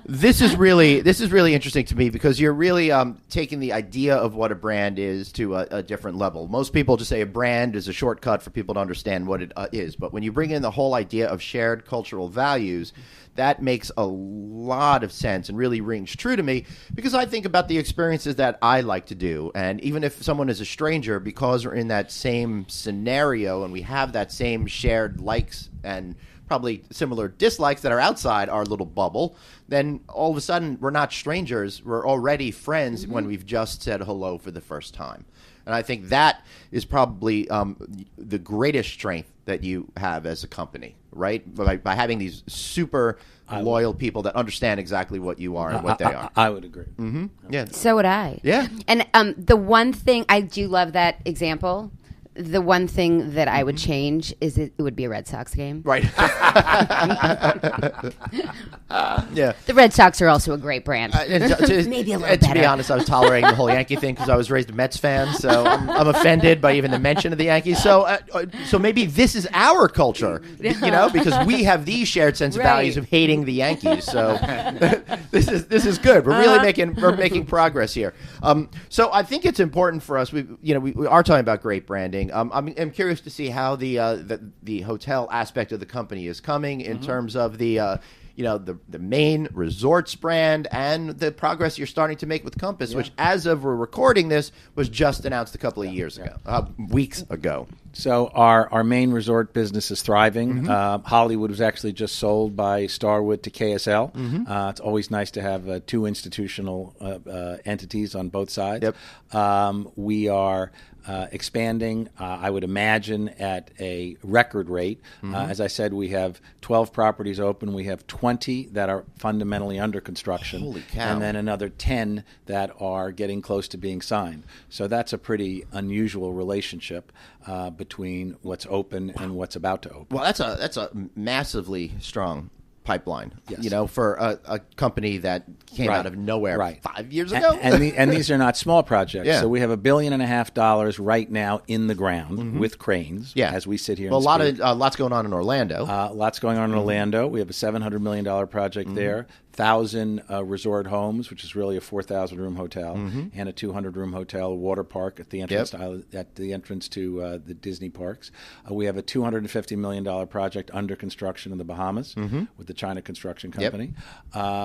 this is really interesting to me because you're really taking the idea of what a brand is to a different level. Most people just say a brand is a shortcut for people to understand what it is, but when you bring in the whole idea of shared cultural values, that makes a lot of sense and really rings true to me because I think about the experiences that I like to do, and even if someone is a stranger, because we're in that same scenario and we have that same shared likes and probably similar dislikes that are outside our little bubble, then all of a sudden we're not strangers. We're already friends when we've just said hello for the first time. And I think that is probably the greatest strength that you have as a company, right? By having these super loyal people that understand exactly what you are and what they are. I would agree. Yeah. So would I. Yeah. And the one thing, I do love that example. The one thing that I would change is it would be a Red Sox game. Right. Yeah. The Red Sox are also a great brand. Maybe a little better. To be honest, I was tolerating the whole Yankee thing because I was raised a Mets fan, so I'm offended by even the mention of the Yankees. So maybe this is our culture, because we have these shared sense of values of hating the Yankees. So this is good. We're really making progress here. So I think it's important for us. We are talking about great branding. I'm curious to see how the hotel aspect of the company is coming in terms of the main resorts brand and the progress you're starting to make with Compass, which, as of we're recording this, was just announced a couple of years ago, weeks ago. So our main resort business is thriving. Hollywood was actually just sold by Starwood to KSL. It's always nice to have two institutional entities on both sides. We are expanding, I would imagine, at a record rate. As I said, we have 12 properties open. We have 20 that are fundamentally under construction. Holy cow. And then another 10 that are getting close to being signed. So that's a pretty unusual relationship between what's open and what's about to open. Well, that's a massively strong pipeline, for a company that came out of nowhere 5 years ago. And these are not small projects. So we have $1.5 billion right now in the ground with cranes as we sit here. Well, lots going on in Orlando. Lots going on in Orlando. We have a $700 million project there. 1,000 resort homes, which is really a 4,000-room hotel, and a 200-room hotel, a water park at the entrance to the Disney parks. We have a $250 million project under construction in the Bahamas with the China Construction Company.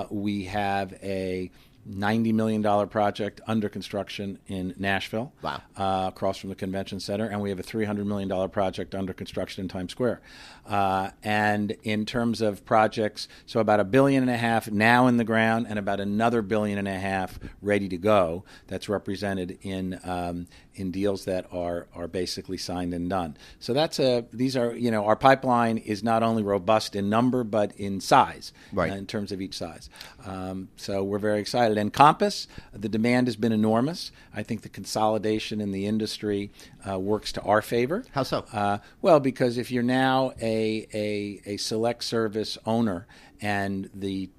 We have a $90 million project under construction in Nashville, across from the convention center, and we have a $300 million project under construction in Times Square. And in terms of projects, so about $1.5 billion now in the ground, and about another $1.5 billion ready to go. That's represented in deals that are basically signed and done. So these are our pipeline is not only robust in number but in size, in terms of each size. So we're very excited. And Compass, the demand has been enormous. I think the consolidation in the industry works to our favor. How so? Well, because if you're now a select service owner and the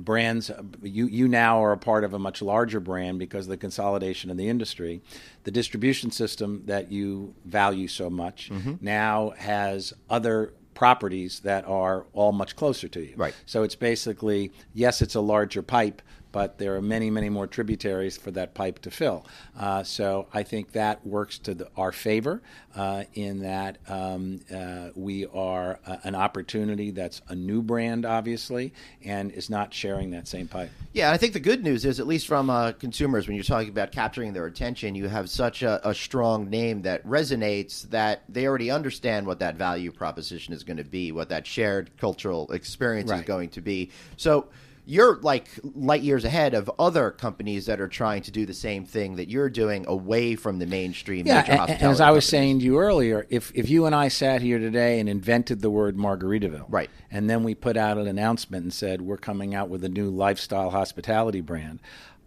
brands, you now are a part of a much larger brand because of the consolidation in the industry. The distribution system that you value so much now has other properties that are all much closer to you. Right. So it's basically, yes, it's a larger pipe, but there are many, many more tributaries for that pipe to fill. So I think that works to our favor in that we are an opportunity that's a new brand, obviously, and is not sharing that same pipe. Yeah, I think the good news is, at least from consumers, when you're talking about capturing their attention, you have such a strong name that resonates that they already understand what that value proposition is going to be, what that shared cultural experience is going to be. So you're like light years ahead of other companies that are trying to do the same thing that you're doing away from the mainstream major hospitality and as I was companies. saying to you earlier, if you and I sat here today and invented the word Margaritaville, and then we put out an announcement and said we're coming out with a new lifestyle hospitality brand,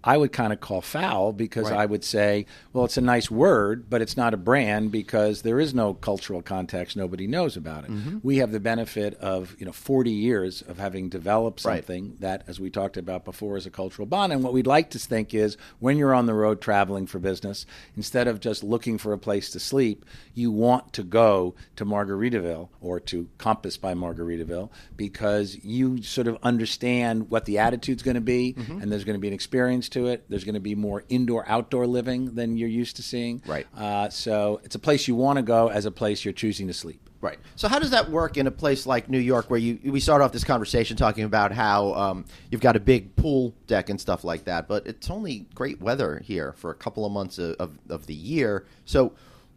I would kind of call foul because I would say, well, it's a nice word, but it's not a brand because there is no cultural context. Nobody knows about it. We have the benefit of 40 years of having developed something that, as we talked about before, is a cultural bond. And what we'd like to think is when you're on the road traveling for business, instead of just looking for a place to sleep, you want to go to Margaritaville or to Compass by Margaritaville because you sort of understand what the attitude's going to be, and there's going to be an experience to it. There's going to be more indoor-outdoor living than you're used to seeing. So it's a place you want to go as a place you're choosing to sleep. Right. So how does that work in a place like New York where we start off this conversation talking about how you've got a big pool deck and stuff like that, but it's only great weather here for a couple of months of the year. So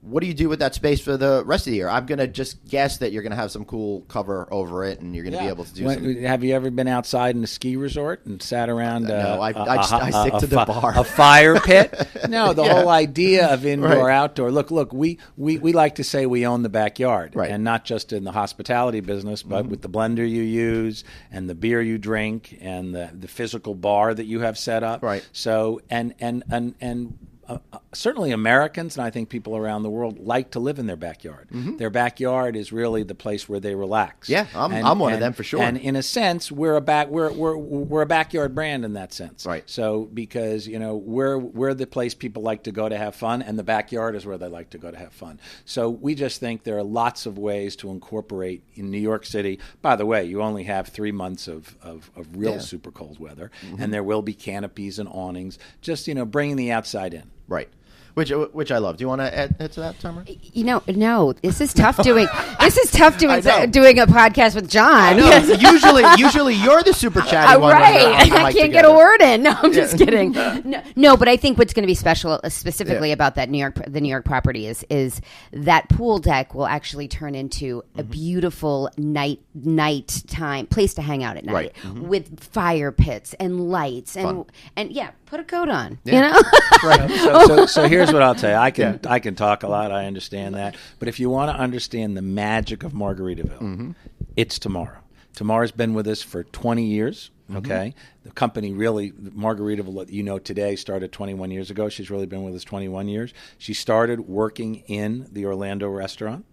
what do you do with that space for the rest of the year? I'm going to just guess that you're going to have some cool cover over it, and you're going to be able to do something. Have you ever been outside in a ski resort and sat around no, I stick to the bar. A fire pit? No, the whole idea of indoor-outdoor. Look, we like to say we own the backyard, and not just in the hospitality business, but with the blender you use and the beer you drink and the physical bar that you have set up. So, and certainly Americans, and I think people around the world, like to live in their backyard. Their backyard is really the place where they relax. Yeah, I'm one of them for sure. And in a sense, we're a backyard brand in that sense. So because we're the place people like to go to have fun, and the backyard is where they like to go to have fun. So we just think there are lots of ways to incorporate in New York City. By the way, you only have 3 months of real super cold weather, and there will be canopies and awnings. Just bringing the outside in. Right. Which I love. Do you want to add to that, Tamara? No. This is tough doing. Doing a podcast with John. I know. usually you're the super chatty one. Right. I can't get a word in. No, I'm just kidding. No, but I think what's going to be special specifically about the New York property is that pool deck will actually turn into a beautiful nighttime place to hang out at night with fire pits and lights and put a coat on. So here's what I'll tell you. I can talk a lot. I understand that. But if you want to understand the magic of Margaritaville, it's Tamara. Tamara's been with us for 20 years. Okay. The company really, Margaritaville, today started 21 years ago. She's really been with us 21 years. She started working in the Orlando restaurant.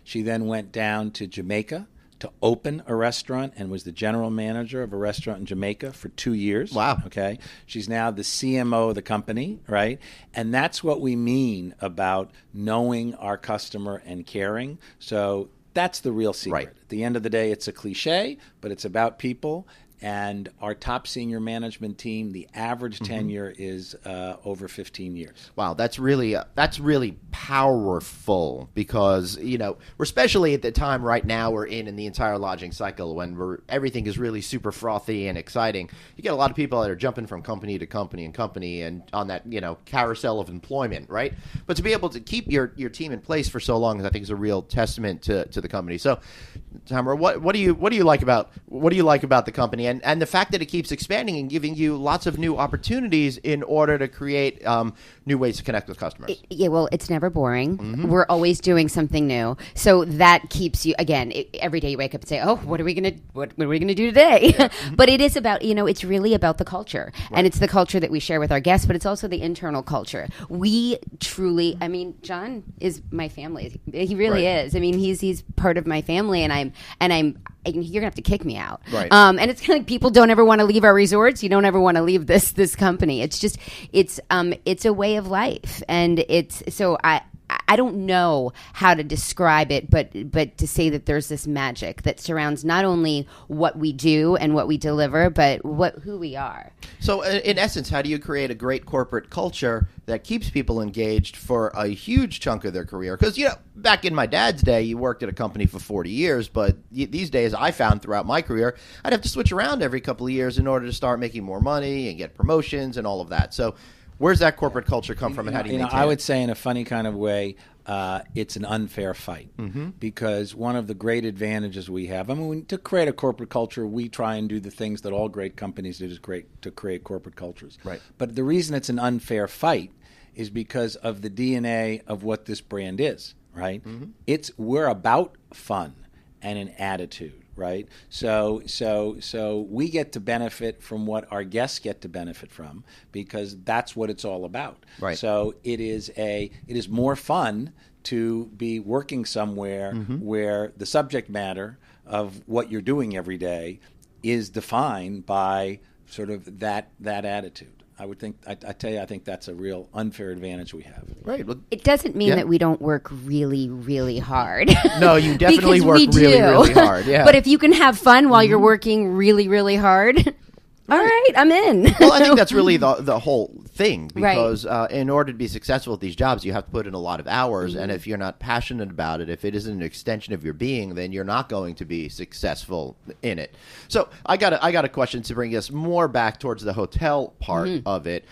She then went down to Jamaica to open a restaurant and was the general manager of a restaurant in Jamaica for 2 years. Wow. Okay. She's now the CMO of the company, right? And that's what we mean about knowing our customer and caring. So that's the real secret. At the end of the day, it's a cliche, but it's about people. And our top senior management team, the average tenure is over 15 years. Wow, that's really powerful, because we're especially at the time right now we're in the entire lodging cycle when everything is really super frothy and exciting. You get a lot of people that are jumping from company to company and on that carousel of employment, right? But to be able to keep your team in place for so long, I think is a real testament to the company. So, Tamara, what do you like about the company and the fact that it keeps expanding and giving you lots of new opportunities in order to create new ways to connect with customers? Well, it's never boring. We're always doing something new, so that keeps you. Again, every day you wake up and say, "Oh, what are we gonna do today?" Yeah. But it is about it's really about the culture, and it's the culture that we share with our guests, but it's also the internal culture. We truly, John is my family. He really is. He's part of my family, and you're gonna have to kick me out. Right. And it's kind of like people don't ever want to leave our resorts. You don't ever want to leave this company. It's just it's a way of life, and I don't know how to describe it, but to say that there's this magic that surrounds not only what we do and what we deliver, but who we are. So, in essence, how do you create a great corporate culture that keeps people engaged for a huge chunk of their career? Because, back in my dad's day, you worked at a company for 40 years, but these days I found throughout my career, I'd have to switch around every couple of years in order to start making more money and get promotions and all of that. So, where's that corporate culture come from, and how do you maintain I it? would say, in a funny kind of way, it's an unfair fight, because one of the great advantages we have, to create a corporate culture, we try and do the things that all great companies do to create corporate cultures. Right. But the reason it's an unfair fight is because of the DNA of what this brand is, right? We're about fun and an attitude. Right, so we get to benefit from what our guests get to benefit from, because that's what it's all about. Right. So it is more fun to be working somewhere where the subject matter of what you're doing every day is defined by sort of that attitude. I think that's a real unfair advantage we have. Right. Well, it doesn't mean that we don't work really, really hard. No, you definitely work really, really hard. Yeah. But if you can have fun while you're working really, really hard, all right, I'm in. Well, I think that's really the whole thing, because in order to be successful at these jobs, you have to put in a lot of hours, and if you're not passionate about it, if it isn't an extension of your being, then you're not going to be successful in it. So I got a question to bring us more back towards the hotel part of it.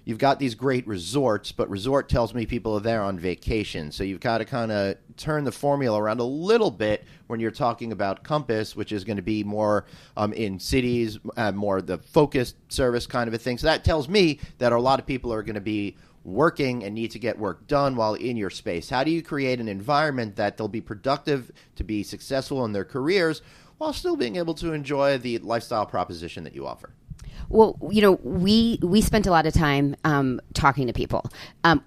You've got these great resorts, but resort tells me people are there on vacation, so you've got to kind of turn the formula around a little bit when you're talking about Compass, which is going to be more in cities, more the focused service kind of a thing. So that tells me that a lot of people are going to be working and need to get work done while in your space. How do you create an environment that they'll be productive to be successful in their careers while still being able to enjoy the lifestyle proposition that you offer? Well, we spent a lot of time talking to people,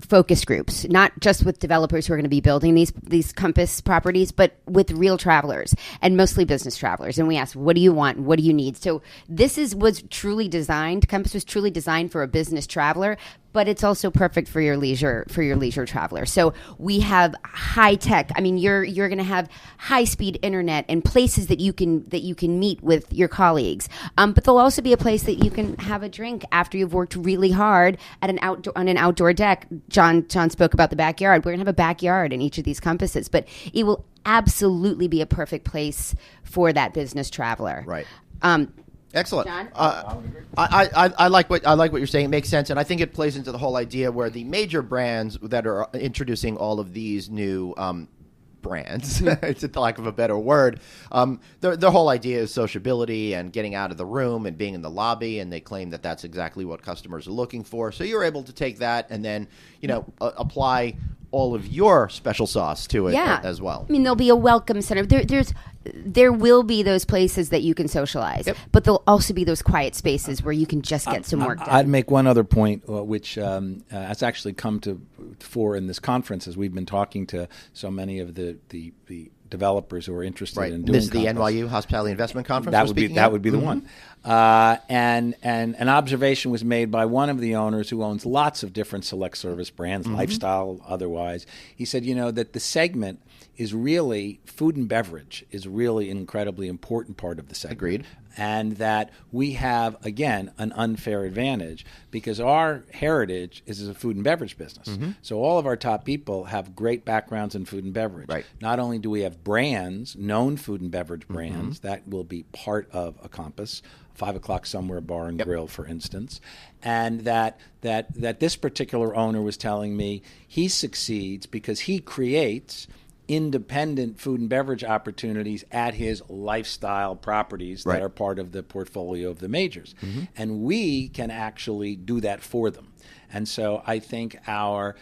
focus groups, not just with developers who are going to be building these Compass properties, but with real travelers, and mostly business travelers. And we asked, what do you want? What do you need? So was truly designed. Compass was truly designed for a business traveler, but it's also perfect for your leisure traveler. So we have high tech. You're going to have high speed internet and places that you can meet with your colleagues. But there'll also be a place that you can have a drink after you've worked really hard on an outdoor deck. John spoke about the backyard. We're going to have a backyard in each of these Compasses, but it will absolutely be a perfect place for that business traveler. Right. Excellent. John? I like what you're saying. It makes sense, and I think it plays into the whole idea where the major brands that are introducing all of these new brands, it's the lack of a better word, the whole idea is sociability and getting out of the room and being in the lobby, and they claim that that's exactly what customers are looking for. So you're able to take that and then apply all of your special sauce to it as well. There'll be a welcome center. There will be those places that you can socialize, but there'll also be those quiet spaces where you can just get some work done. I'd make one other point, which has actually come to fore in this conference, as we've been talking to so many of the developers who are interested in doing This is the Compass. NYU Hospitality Investment Conference. That would be the one. And an observation was made by one of the owners who owns lots of different select service brands, lifestyle, otherwise. He said, that the segment is really, food and beverage is really an incredibly important part of the segment. Agreed. And that we have, again, an unfair advantage because our heritage is as a food and beverage business. So all of our top people have great backgrounds in food and beverage. Right. Not only do we have brands, known food and beverage brands, that will be part of a Compass, 5 o'clock somewhere bar and grill, for instance, and that this particular owner was telling me he succeeds because he creates independent food and beverage opportunities at his lifestyle properties that are part of the portfolio of the majors. And we can actually do that for them. And so I think our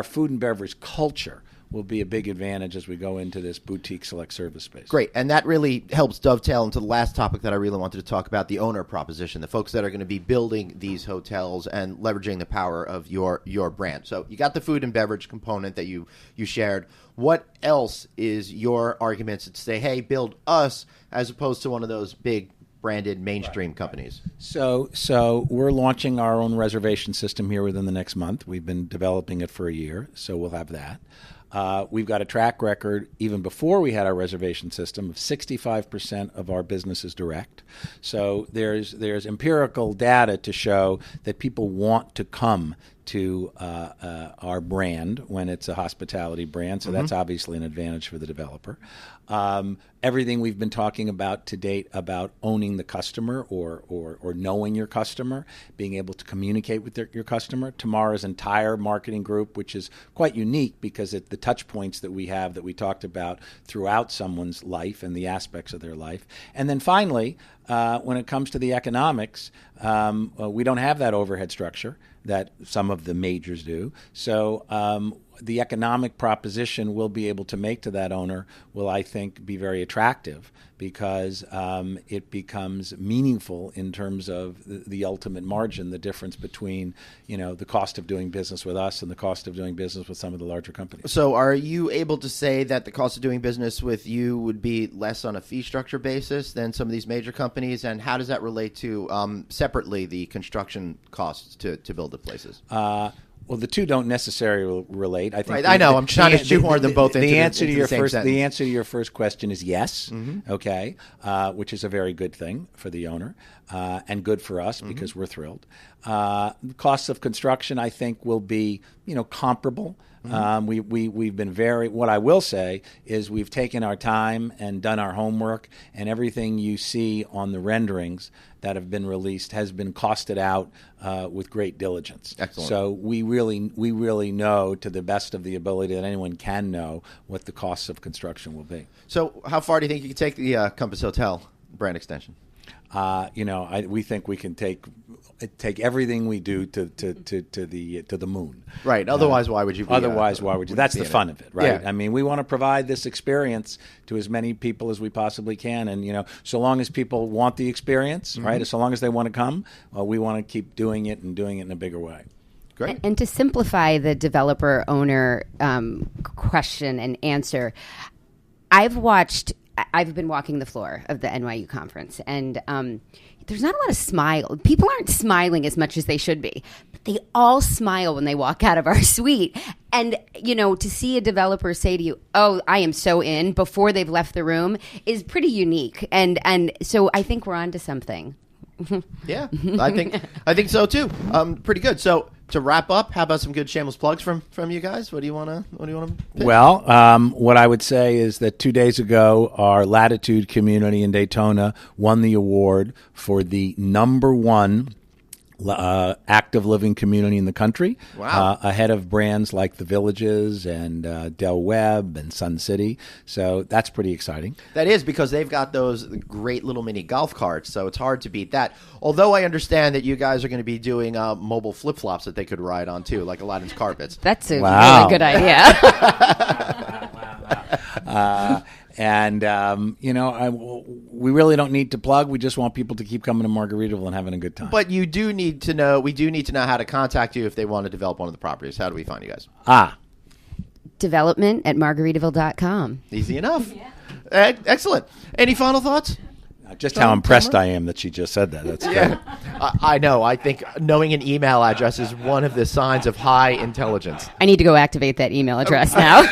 food and beverage culture will be a big advantage as we go into this boutique select service space. Great. And that really helps dovetail into the last topic that I really wanted to talk about, the owner proposition, the folks that are going to be building these hotels and leveraging the power of your brand. So you got the food and beverage component that you shared. What else is your arguments to say, hey, build us, as opposed to one of those big branded mainstream companies? So we're launching our own reservation system here within the next month. We've been developing it for a year, so we'll have that. We've got a track record, even before we had our reservation system, of 65% of our business is direct. So there's empirical data to show that people want to come to our brand when it's a hospitality brand. So that's obviously an advantage for the developer. Everything we've been talking about to date about owning the customer or knowing your customer, being able to communicate with your customer. Tamara's entire marketing group, which is quite unique because the touch points that we have that we talked about throughout someone's life and the aspects of their life. And then finally, when it comes to the economics, we don't have that overhead structure that some of the majors do. So the economic proposition we'll be able to make to that owner will, I think, be very attractive because it becomes meaningful in terms of the ultimate margin, the difference between, the cost of doing business with us and the cost of doing business with some of the larger companies. So are you able to say that the cost of doing business with you would be less on a fee structure basis than some of these major companies? And how does that relate to, separately, the construction costs to build the places? Well, the two don't necessarily relate. I think. Right, I know. I'm trying to shoehorn them both into the answer to your same first. sentence. The answer to your first question is yes. Okay, which is a very good thing for the owner and good for us because we're thrilled. Costs of construction, I think, will be comparable. We've been very. What I will say is we've taken our time and done our homework, and everything you see on the renderings that have been released has been costed out with great diligence. Excellent. So we really know, to the best of the ability that anyone can know, what the costs of construction will be. So how far do you think you can take the Compass Hotel brand extension? We think we can take everything we do to the moon. Right. Otherwise, why would you? Why would you? That's the fun of it, right? Yeah. I mean, we want to provide this experience to as many people as we possibly can, and so long as people want the experience, right? So long as they want to come, we want to keep doing it in a bigger way. Great. And to simplify the developer owner question and answer, I've been walking the floor of the NYU conference, and there's not a lot of smile. People aren't smiling as much as they should be, but they all smile when they walk out of our suite. And, to see a developer say to you, oh, I am so in, before they've left the room is pretty unique. And so I think we're on to something. Yeah, I think so too. Pretty good. So to wrap up, how about some good shameless plugs from you guys? What do you want to pick? Well, what I would say is that 2 days ago, our Latitude community in Daytona won the award for the #1 active living community in the country. Wow. Ahead of brands like The Villages and Del Webb and Sun City. So that's pretty exciting. That is, because they've got those great little mini golf carts, so it's hard to beat that. Although I understand that you guys are going to be doing mobile flip-flops that they could ride on too, like Aladdin's carpets. That's a Wow. really good idea. And, we really don't need to plug. We just want people to keep coming to Margaritaville and having a good time. But we do need to know how to contact you if they want to develop one of the properties. How do we find you guys? development@margaritaville.com. Easy enough. Excellent. Any final thoughts? Just how impressed I am that she just said that. That's great. Yeah, I know. I think knowing an email address is one of the signs of high intelligence. I need to go activate that email address now.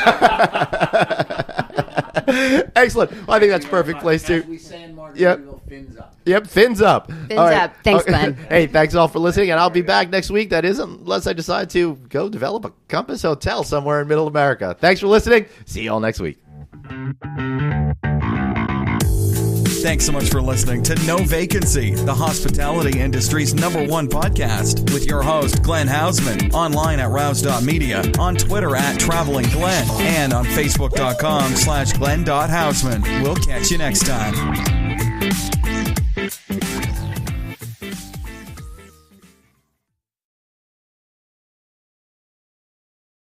Excellent. Well, I think that's a perfect place to. We say in Margaritaville, fins up. Yep, fins up. Fins up. Thanks, Glenn. Hey, thanks all for listening, and I'll be back next week. That is, unless I decide to go develop a Compass Hotel somewhere in Middle America. Thanks for listening. See you all next week. Thanks so much for listening to No Vacancy, the hospitality industry's #1 podcast, with your host, Glenn Hausman, online at rouse.media, on Twitter at Traveling Glenn, and on Facebook.com/Glenn.Hausman. We'll catch you next time.